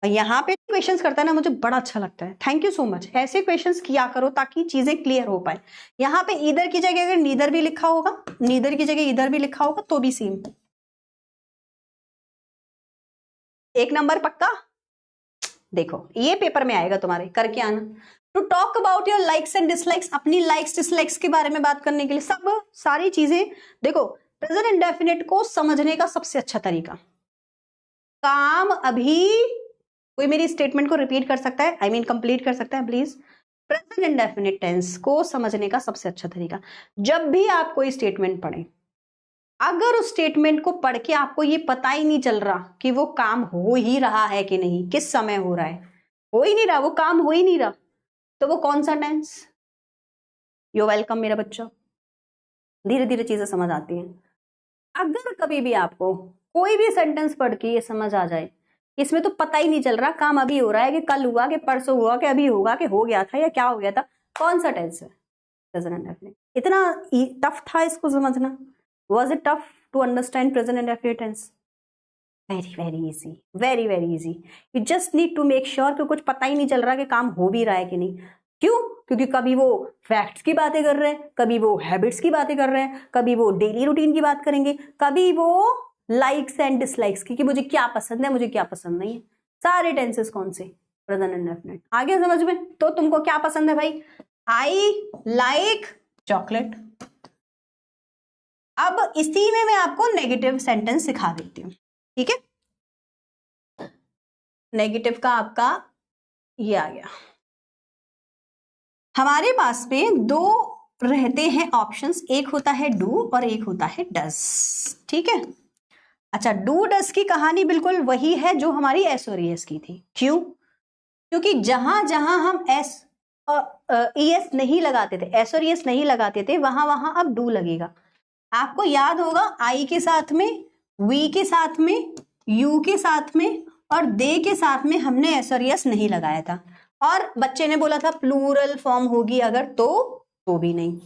और यहाँ पे क्वेश्चंस करता है ना, मुझे बड़ा अच्छा लगता है। Thank you so much. ऐसे क्वेश्चंस किया करो ताकि चीजें क्लियर हो पाए। यहाँ पे ईदर की जगह अगर नीदर भी लिखा होगा, नीदर की जगह ईदर भी लिखा होगा तो भी सेम। एक नंबर पक्का। देखो ये पेपर में आएगा तुम्हारे, करके आना। To talk about your likes and dislikes, अपनी लाइक्स डिसलाइक्स के बारे में बात करने के लिए सब सारी चीजें। देखो, प्रेजेंट इंडेफिनिट को समझने का सबसे अच्छा तरीका, काम अभी, कोई मेरी स्टेटमेंट को रिपीट कर सकता है, आई मीन कंप्लीट कर सकता है प्लीज? प्रेजेंट इंडेफिनिट टेंस को समझने का सबसे अच्छा तरीका, जब भी आप कोई स्टेटमेंट पढ़ें, अगर उस स्टेटमेंट को पढ़ के आपको ये पता ही नहीं चल रहा कि वो काम हो ही रहा है कि नहीं, किस समय हो रहा है, हो ही नहीं रहा, वो काम हो ही नहीं रहा, तो वो कौन सा टेंस? यू वेलकम मेरा बच्चा। धीरे धीरे चीजें समझ आती हैं। अगर कभी भी आपको कोई भी सेंटेंस पढ़ के ये समझ आ जाए इसमें तो पता ही नहीं चल रहा काम अभी हो रहा है कि कल हुआ कि परसों हुआ कि अभी होगा कि हो गया था या क्या हो गया था, कौन सा टेंस है? Present indefinite. इतना टफ था इसको समझना? Was it tough to understand present indefinite tense? Very easy, very easy. You just need to make sure कि कुछ पता ही नहीं चल रहा कि काम हो भी रहा है कि नहीं। क्यों? क्योंकि कभी वो फैक्ट्स की बातें कर रहे हैं, कभी वो हैबिट्स की बातें कर रहे हैं, कभी वो डेली रूटीन की बात करेंगे, कभी वो लाइक्स एंड डिसलाइक्स की, कि मुझे क्या पसंद है मुझे क्या पसंद नहीं है। सारे टेंसेस कौन से? Present indefinite. आगे समझ में? तो तुमको क्या पसंद है भाई? I like chocolate. अब इसी में मैं आपको नेगेटिव सेंटेंस सिखा देती हूं, ठीक है? नेगेटिव का आपका ये आ गया। हमारे पास में दो रहते हैं ऑप्शंस, एक होता है डू और एक होता है डज, ठीक है। अच्छा, डू डज की कहानी बिल्कुल वही है जो हमारी एस और ईएस की थी। क्यों? क्योंकि जहां जहां हम एस ईएस नहीं लगाते थे, एस और ईएस नहीं लगाते थे, वहां वहां अब डू लगेगा। आपको याद होगा आई के साथ में, वी के साथ में, यू के साथ में और दे के साथ में हमने एस और ईएस नहीं लगाया था, और बच्चे ने बोला था प्लूरल फॉर्म होगी अगर तो भी नहीं।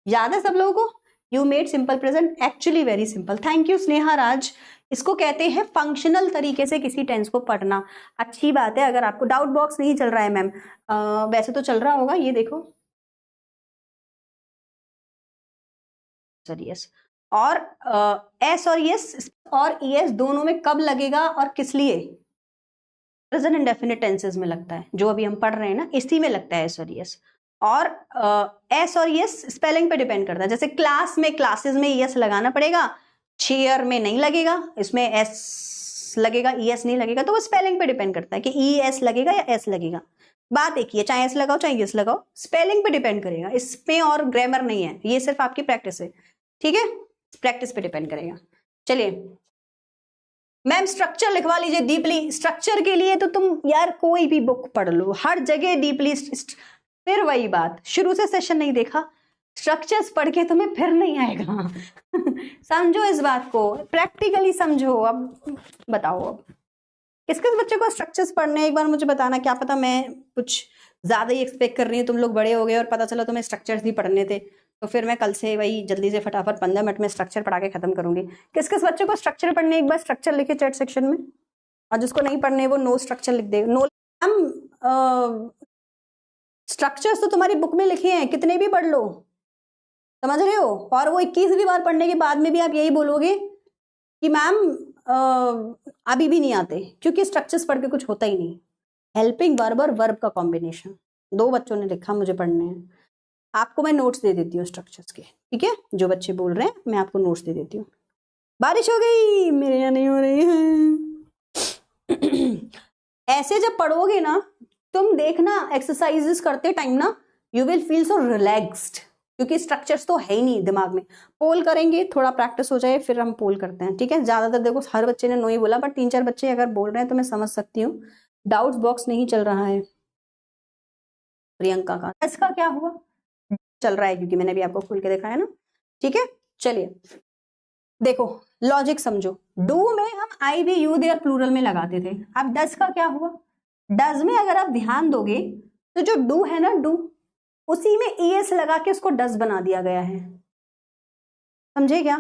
याद है सब लोगों को? You made simple present actually very simple. Thank you Sneha Raj. इसको कहते हैं फंक्शनल तरीके से किसी टेंस को पढ़ना। अच्छी बात है। अगर आपको डाउट बॉक्स नहीं चल रहा है मैम, वैसे तो चल रहा होगा, ये देखो यस और एस और यस और ईएस दोनों में कब लगेगा और किस लिए? प्रेजेंट इंडेफिनिट टेंसेस में लगता है, जो अभी हम पढ़ रहे हैं ना, इसी में लगता है एस और यस। और एस और यस स्पेलिंग पे डिपेंड करता है। जैसे क्लास में, क्लासेस में यस लगाना पड़ेगा, चेयर में नहीं लगेगा, इसमें एस लगेगा, ईएस नहीं लगेगा। तो वो स्पेलिंग पे डिपेंड करता है कि ई एस लगेगा या एस लगेगा। बात एक ही है, चाहे एस लगाओ चाहे यस लगाओ, स्पेलिंग पे डिपेंड करेगा, इसमें और ग्रामर नहीं है, ये सिर्फ आपकी प्रैक्टिस है, ठीक है। प्रैक्टिस पे डिपेंड करेगा। चलिए मैम स्ट्रक्चर लिखवा लीजिए डीपली। स्ट्रक्चर के लिए तो तुम यार कोई भी बुक पढ़ लो, हर जगह डीपली। फिर वही बात, शुरू से सेशन नहीं देखा, स्ट्रक्चर्स पढ़ के तुम्हें फिर नहीं आएगा। समझो इस बात को, प्रैक्टिकली समझो। अब बताओ, अब किस किस बच्चे को स्ट्रक्चर्स पढ़ने, एक बार मुझे बताना। क्या पता मैं कुछ ज्यादा ही एक्सपेक्ट कर रही हूँ, तुम लोग बड़े हो गए और पता चला तुम्हें स्ट्रक्चर्स ही पढ़ने थे, तो फिर मैं कल से वही जल्दी से फटाफट 15 मिनट में स्ट्रक्चर पढ़ा के खत्म करूंगी। किस किस बच्चे को स्ट्रक्चर पढ़ने, एक बार स्ट्रक्चर लिखे चैट सेक्शन में, और जिसको नहीं पढ़ने वो नो स्ट्रक्चर लिख दे। नो मैम स्ट्रक्चर्स तो तुम्हारी बुक में लिखे हैं, कितने भी पढ़ लो, समझ रहे हो। और वो 21वीं बार पढ़ने के बाद में भी आप यही बोलोगे कि मैम अभी भी नहीं आते, क्योंकि स्ट्रक्चर्स पढ़ के कुछ होता ही नहीं। हेल्पिंग वर्ब और वर्ब का कॉम्बिनेशन, दो बच्चों ने लिखा मुझे पढ़ने हैं। आपको मैं नोट्स दे देती हूँ स्ट्रक्चर्स के, ठीक है। जो बच्चे बोल रहे हैं मैं आपको नोट्स दे देती हूँ। बारिश हो गई, मेरे यहाँ नहीं हो रही है। ऐसे जब पढ़ोगे ना तुम, देखना एक्सरसाइजेस करते टाइम ना, you will feel so relaxed, क्योंकि स्ट्रक्चर्स तो है ही नहीं दिमाग में। पोल करेंगे, थोड़ा प्रैक्टिस हो जाए फिर हम पोल करते हैं, ठीक है। ज्यादातर देखो हर बच्चे ने नो ही बोला, बट 3-4 बच्चे अगर बोल रहे हैं तो मैं समझ सकती हूँ। डाउट्स बॉक्स नहीं चल रहा है प्रियंका का, इसका क्या हुआ? चल रहा है क्योंकि मैंने भी आपको खोल के दिखाया ना, ठीक है। चलिए देखो लॉजिक समझो। डू में हम आई वी यू देयर प्लूरल में लगाते थे, अब डज का क्या हुआ? डज में अगर आप ध्यान दोगे तो जो डू है ना, डू उसी में ईएस लगा के उसको डज बना दिया गया है, समझे क्या?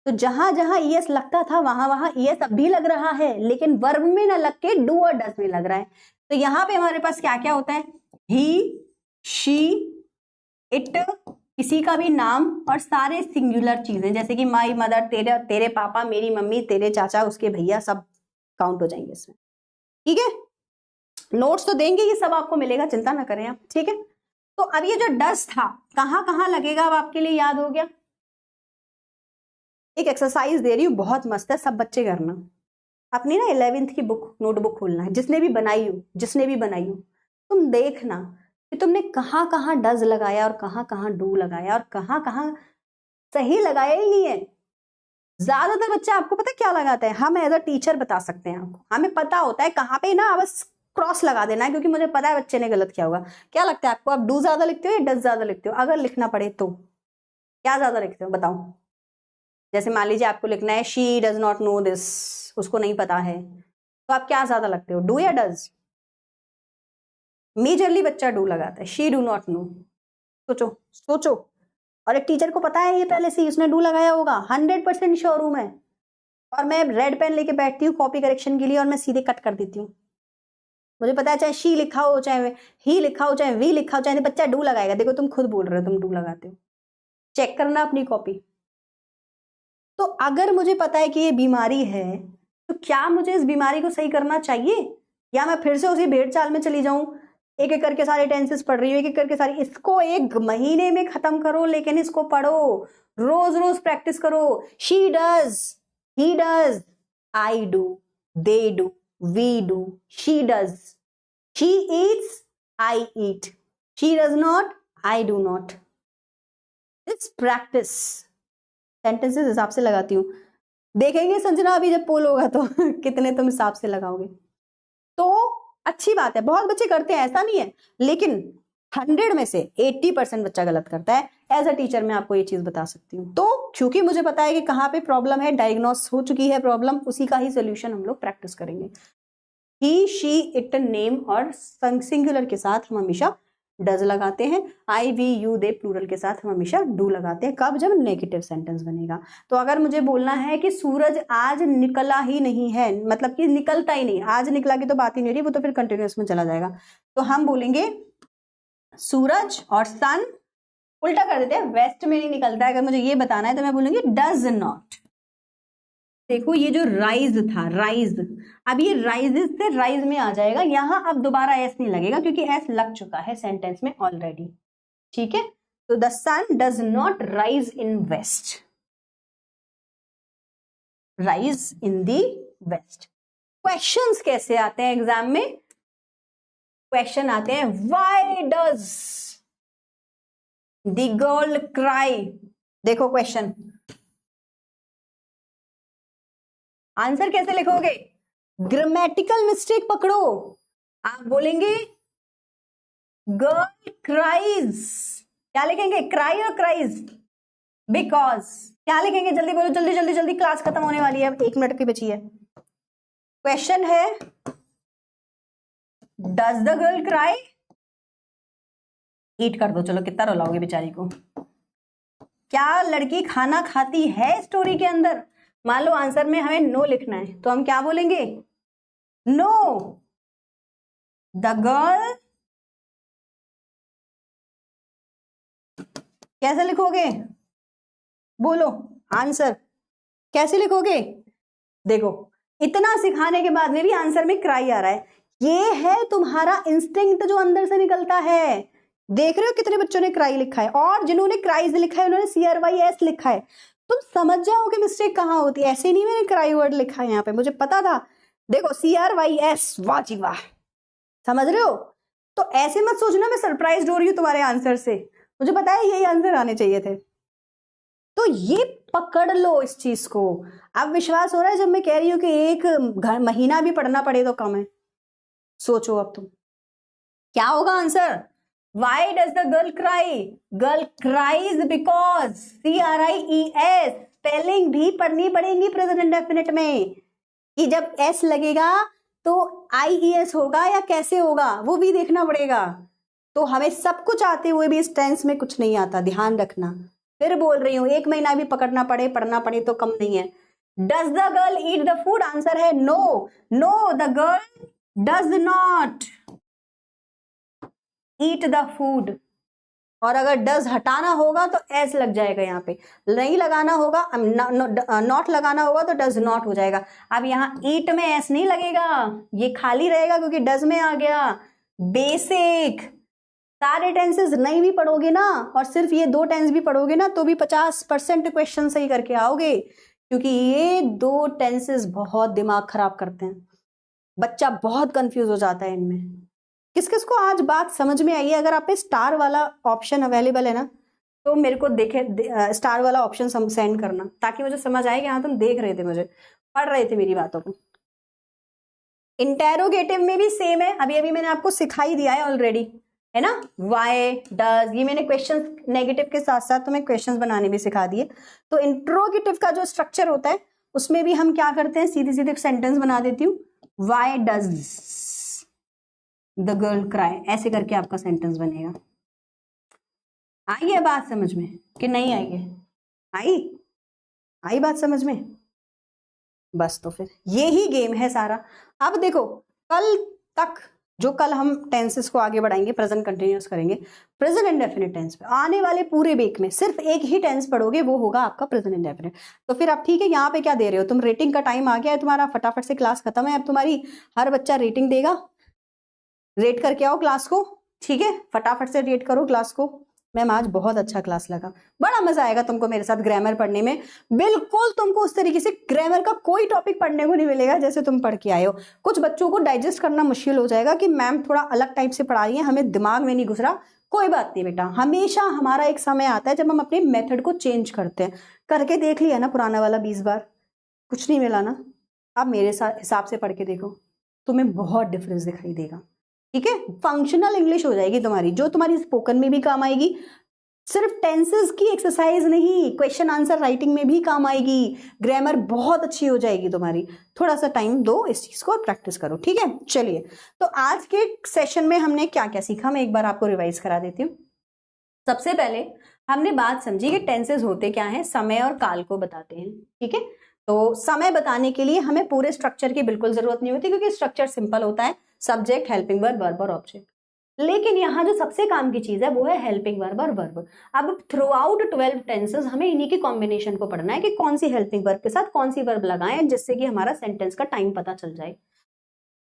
तो जहां जहां ईएस लगता था वहां वहां ईएस अब भी लग रहा है, लेकिन वर्ब में ना लग के डू और डज में लग रहा है। तो यहाँ पे हमारे पास क्या क्या होता है? ही, शी, इट, किसी का भी नाम और सारे सिंगुलर चीजें, जैसे कि माई मदर, तेरे पापा, मेरी मम्मी, तेरे चाचा, उसके भैया, सब काउंट हो जाएंगे इसमें, ठीक है। नोट्स तो देंगे, ये सब आपको मिलेगा, चिंता ना करें आप, ठीक है। तो अब ये जो डस था कहां कहां लगेगा, अब आपके लिए याद हो गया। एक एक्सरसाइज दे रही हूँ, बहुत मस्त है, सब बच्चे करना। अपनी ना 11th की बुक, नोटबुक खोलना है, जिसने भी बनाई हो तुम देखना कि तुमने कहां कहां डज लगाया और कहां कहां डू लगाया और कहां कहां सही लगाया ही नहीं है। ज्यादातर बच्चा आपको पता है क्या लगाता है, हम एज अ टीचर बता सकते हैं आपको, हमें पता होता है कहां पे ना बस क्रॉस लगा देना है, क्योंकि मुझे पता है बच्चे ने गलत किया होगा। क्या लगता है आपको, आप डू ज्यादा लिखते हो या डज ज्यादा लिखते हो? अगर लिखना पड़े तो क्या ज्यादा लिखते हो बताओ। जैसे मान लीजिए आपको लिखना है she does not know this, उसको नहीं पता है, तो आप क्या ज्यादा लगते हो, डू या डज? मेजरली बच्चा डू लगाता है, शी डू नॉट नो। सोचो सोचो, और एक टीचर को पता है ये पहले से, उसने डू लगाया होगा, 100% श्योर हूं मैं। और मैं रेड पेन लेके बैठती हूँ कॉपी करेक्शन के लिए, और मैं सीधे कट कर देती हूँ। मुझे पता है चाहे शी लिखा हो, चाहे ही लिखा हो, चाहे वी लिखा हो, चाहे बच्चा डू लगाएगा। देखो तुम खुद बोल रहे हो तुम डू लगाते हो, चेक करना अपनी कॉपी। तो अगर मुझे पता है कि ये बीमारी है, तो क्या मुझे इस बीमारी को सही करना चाहिए, या मैं फिर से उसी भेड़ चाल में चली जाऊं, एक एक करके सारे टेंसेस पढ़ रही हूँ, एक एक करके सारी। इसको 1 महीने में खत्म करो, लेकिन इसको पढ़ो, रोज रोज प्रैक्टिस करो। She does, he does, I do, they do, we do. She does. She eats, I eat. She does not, I do not. This practice sentences हिसाब से लगाती हूँ. देखेंगे संजना अभी जब पोल होगा तो कितने तुम हिसाब से लगाओगे. तो अच्छी बात है, बहुत बच्चे करते हैं, ऐसा नहीं है, लेकिन 100 में से 80% बच्चा गलत करता है. एज अ टीचर मैं आपको ये चीज बता सकती हूँ. तो क्योंकि मुझे पता है कि कहाँ पे प्रॉब्लम है, डायग्नोस हो चुकी है प्रॉब्लम, उसी का ही सोल्यूशन हम लोग प्रैक्टिस करेंगे. ही, शी, इट, नेम और सिंगुलर के साथ हम हमेशा डज लगाते हैं. आई, वी, यू, दे प्लूरल के साथ हम हमेशा डू लगाते हैं. कब? जब नेगेटिव सेंटेंस बनेगा. तो अगर मुझे बोलना है कि सूरज आज निकला ही नहीं है, मतलब कि निकलता ही नहीं, आज निकला की तो बात ही नहीं रही, वो तो फिर कंटिन्यूअस में चला जाएगा. तो हम बोलेंगे सूरज और सन उल्टा कर देते हैं, वेस्ट में नहीं निकलता है. अगर मुझे ये बताना है तो मैं बोलूंगी डज नॉट. देखो ये जो राइज था, राइज, अब ये राइजेस से राइज में आ जाएगा. यहां अब दोबारा एस नहीं लगेगा क्योंकि एस लग चुका है सेंटेंस में ऑलरेडी. ठीक है, तो the sun does not rise in west. Rise in the west. Questions कैसे आते हैं एग्जाम में? क्वेश्चन आते हैं why does the girl cry. देखो क्वेश्चन, आंसर कैसे लिखोगे? ग्रामेटिकल मिस्टेक पकड़ो. आप बोलेंगे गर्ल क्राइज, क्या लिखेंगे? क्राई और क्राइज? बिकॉज. क्या लिखेंगे? जल्दी बोलो, जल्दी जल्दी जल्दी, क्लास खत्म होने वाली है, अब 1 मिनट की बची है. क्वेश्चन है डज द गर्ल क्राई. ईट कर दो, चलो कितना रुलाओगे बेचारी को. क्या लड़की खाना खाती है स्टोरी के अंदर? मान लो आंसर में हमें नो लिखना है तो हम क्या बोलेंगे? No the girl. कैसे लिखोगे? बोलो आंसर कैसे लिखोगे? देखो इतना सिखाने के बाद में भी आंसर में क्राई आ रहा है. ये है तुम्हारा इंस्टिंक्ट जो अंदर से निकलता है. देख रहे हो कितने बच्चों ने क्राई लिखा है, और जिन्होंने क्राइज लिखा है उन्होंने CRYS लिखा है. तुम समझ जाओ कि मिस्टेक कहाँ होती है. ऐसे नहीं मैंने क्राई वर्ड लिखा है यहाँ पे, मुझे पता था. देखो CRYS, वाह जी वाह, समझ रहे हो? तो ऐसे मत सोचना मैं सरप्राइज हो रही हूँ तुम्हारे आंसर से, मुझे पता है यही आंसर आने चाहिए थे. तो ये पकड़ लो इस चीज को. अब विश्वास हो रहा है जब मैं कह रही हूँ कि 1 महीना भी पढ़ना पड़े तो कम है. सोचो अब तुम क्या होगा answer. Why does the girl cry? Girl cries because CRIES. Spelling भी पढ़नी पड़ेगी प्रेजेंट इंडेफिनिट में, कि जब S लगेगा तो IES होगा या कैसे होगा वो भी देखना पड़ेगा. तो हमें सब कुछ आते हुए भी इस टेंस में कुछ नहीं आता, ध्यान रखना. फिर बोल रही हूँ 1 महीना भी पकड़ना पड़े, पढ़ना पड़े तो कम नहीं है. Does the girl eat the food? Answer है no. No the girl does not eat the food. और अगर डज हटाना होगा तो एस लग जाएगा, यहाँ पे नहीं लगाना होगा, नॉट लगाना होगा तो डज नॉट हो जाएगा. अब यहाँ ईट में एस नहीं लगेगा, ये खाली रहेगा क्योंकि डज में आ गया. बेसिक सारे टेंसेस नहीं भी पढ़ोगे ना, और सिर्फ ये 2 टेंस भी पढ़ोगे ना, तो भी 50% क्वेश्चन सही करके आओगे, क्योंकि ये 2 टेंसेस बहुत दिमाग खराब करते हैं. बच्चा बहुत कंफ्यूज हो जाता है इनमें. किस किस को आज बात समझ में आई है? अगर आप पे स्टार वाला ऑप्शन अवेलेबल है ना तो मेरे को देखे स्टार वाला ऑप्शन सेंड करना, ताकि मुझे समझ आए कि हाँ तुम देख रहे थे, मुझे पढ़ रहे थे मेरी बातों को. इंटेरोगेटिव में भी सेम है, अभी अभी मैंने आपको सिखाई दिया है ऑलरेडी, है ना. वाई डज, ये मैंने क्वेश्चन नेगेटिव के साथ साथ तुम्हें क्वेश्चन बनाने भी सिखा दिए. तो इंट्रोगेटिव का जो स्ट्रक्चर होता है उसमें भी हम क्या करते हैं, सीधे सीधे सेंटेंस बना देती हूँ. Why does the girl cry, ऐसे करके आपका सेंटेंस बनेगा. आई है बात समझ में कि नहीं आई है? आई बात समझ में? बस तो फिर यही गेम है सारा. अब देखो कल तक जो कल हम टेंसेस को आगे बढ़ाएंगे, प्रेजेंट कंटिन्यूअस करेंगे. प्रेजेंट इंडेफिनिट टेंस पे आने वाले पूरे वीक में सिर्फ एक ही टेंस पढ़ोगे, वो होगा आपका प्रेजेंट इंडेफिनिट. तो फिर आप ठीक है, यहाँ पे क्या दे रहे हो तुम? रेटिंग का टाइम आ गया है तुम्हारा, फटाफट से क्लास खत्म है. अब तुम्हारी हर बच्चा रेटिंग देगा, रेट करके आओ क्लास को. ठीक है, फटाफट से रेट करो क्लास को. मैम आज बहुत अच्छा क्लास लगा, बड़ा मजा आएगा तुमको मेरे साथ ग्रामर पढ़ने में। बिल्कुल तुमको उस तरीके से ग्रामर का कोई टॉपिक पढ़ने को नहीं मिलेगा जैसे तुम पढ़ के आए हो। कुछ बच्चों को डाइजेस्ट करना मुश्किल हो जाएगा कि मैम थोड़ा अलग टाइप से पढ़ा रही है, हमें दिमाग में नहीं घुस रहा। कोई बात नहीं बेटा, हमेशा हमारा एक समय आता है जब हम अपने मेथड को चेंज करते हैं। करके देख लिया ना पुराना वाला 20 बार, कुछ नहीं मिला ना, आप मेरे हिसाब से पढ़ के देखो, तुम्हें बहुत डिफरेंस दिखाई देगा। ठीक है, फंक्शनल इंग्लिश हो जाएगी तुम्हारी, जो तुम्हारी स्पोकन में भी काम आएगी। सिर्फ टेंसेस की एक्सरसाइज नहीं, क्वेश्चन आंसर राइटिंग में भी काम आएगी। ग्रामर बहुत अच्छी हो जाएगी तुम्हारी। थोड़ा सा टाइम दो इस चीज को और प्रैक्टिस करो। ठीक है, चलिए तो आज के सेशन में हमने क्या क्या सीखा, मैं एक बार आपको रिवाइज करा देती हूँ। सबसे पहले हमने बात समझी कि टेंसेस होते क्या है, समय और काल को बताते हैं। ठीक है, तो समय बताने के लिए हमें पूरे स्ट्रक्चर की बिल्कुल जरूरत नहीं होती, क्योंकि स्ट्रक्चर सिंपल होता है, सब्जेक्ट, हेल्पिंग वर्ब, वर्ब और ऑब्जेक्ट। लेकिन यहाँ जो सबसे काम की चीज है वो है हेल्पिंग वर्ब और वर्ब। अब थ्रू आउट 12 टेंसेस हमें इन्हीं के कॉम्बिनेशन को पढ़ना है कि कौन सी हेल्पिंग वर्ब के साथ कौन सी वर्ब लगाएं, जिससे कि हमारा सेंटेंस का टाइम पता चल जाए।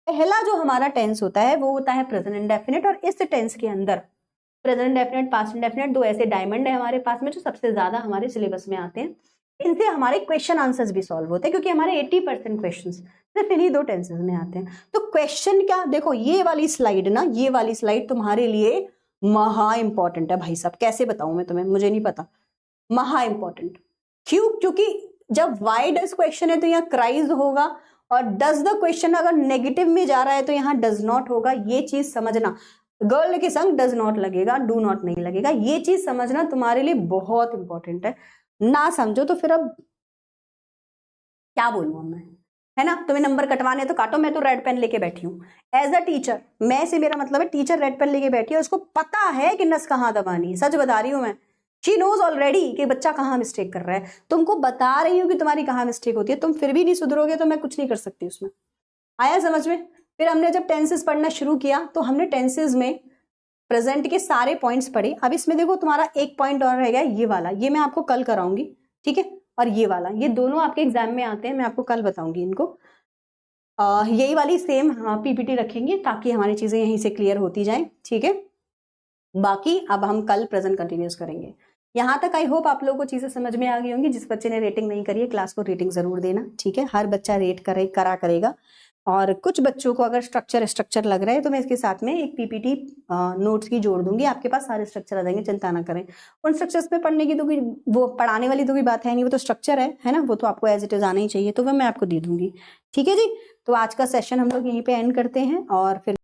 पहला जो हमारा टेंस होता है वो होता है प्रेजेंट इंडेफिनिट, और इस टेंस के अंदर प्रेजेंट इंडेफिनिट, पास्ट इंडेफिनिट, दो ऐसे डायमंड है हमारे पास में जो सबसे ज्यादा हमारे सिलेबस में आते हैं। इनसे हमारे क्वेश्चन आंसर्स भी सॉल्व होते हैं, क्योंकि हमारे 80% क्वेश्चन सिर्फ इन्हीं दो टेंसेस में आते हैं। तो क्वेश्चन क्या, देखो ये वाली स्लाइड ना, ये वाली स्लाइड तुम्हारे लिए महा इंपॉर्टेंट है भाई साहब। कैसे बताऊं मैं तुम्हें, मुझे नहीं पता, महा इंपॉर्टेंट। क्यों? क्योंकि जब वाई डज क्वेश्चन है तो यहाँ क्राइज होगा, और डज द क्वेश्चन अगर नेगेटिव में जा रहा है तो यहाँ डज नॉट होगा। ये चीज समझना, गर्ल के संग डज नॉट लगेगा, डू नॉट नहीं लगेगा। ये चीज समझना तुम्हारे लिए बहुत इंपॉर्टेंट है। ना समझो तो फिर अब क्या बोलूं मैं, है ना। तुम्हें नंबर कटवाने तो काटो, मैं तो रेड पेन लेके बैठी हूँ एज अ टीचर। मैं से मेरा मतलब है टीचर रेड पेन लेके बैठी है, उसको पता है कि नस कहाँ दबानी है। सच बता रही हूँ मैं, शी नोज ऑलरेडी कि बच्चा कहाँ मिस्टेक कर रहा है। तुमको बता रही हूँ कि तुम्हारी कहाँ मिस्टेक होती है, तुम फिर भी नहीं सुधरोगे तो मैं कुछ नहीं कर सकती उसमें। आया समझ में? फिर हमने जब टेंसेस पढ़ना शुरू किया तो हमने टेंसेस में प्रेजेंट के सारे पॉइंट्स पढ़े। अब इसमें देखो तुम्हारा एक पॉइंट और रह गया, ये वाला, ये मैं आपको कल कराऊंगी। ठीक है, और ये वाला, ये दोनों आपके एग्जाम में आते हैं, मैं आपको कल बताऊंगी इनको। यही वाली सेम पीपीटी रखेंगे ताकि हमारी चीजें यहीं से क्लियर होती जाए। ठीक है, बाकी अब हम कल प्रेजेंट कंटिन्यूस करेंगे। यहाँ तक आई होप आप लोगों को चीजें समझ में आ गई होंगी। जिस बच्चे ने रेटिंग नहीं करी है क्लास को रेटिंग जरूर देना। ठीक है, हर बच्चा रेट करेगा। और कुछ बच्चों को अगर स्ट्रक्चर लग रहा है तो मैं इसके साथ में एक पीपीटी नोट्स की जोड़ दूंगी, आपके पास सारे स्ट्रक्चर आ जाएंगे, चिंता ना करें। उन स्ट्रक्चर्स पे पढ़ने की तो कोई, वो पढ़ाने वाली तो कोई बात है नहीं, वो तो स्ट्रक्चर है ना, वो तो आपको एज इट इज आना ही चाहिए, तो वो मैं आपको दे दूंगी। ठीक है जी, तो आज का सेशन हम लोग यहीं पे एंड करते हैं और फिर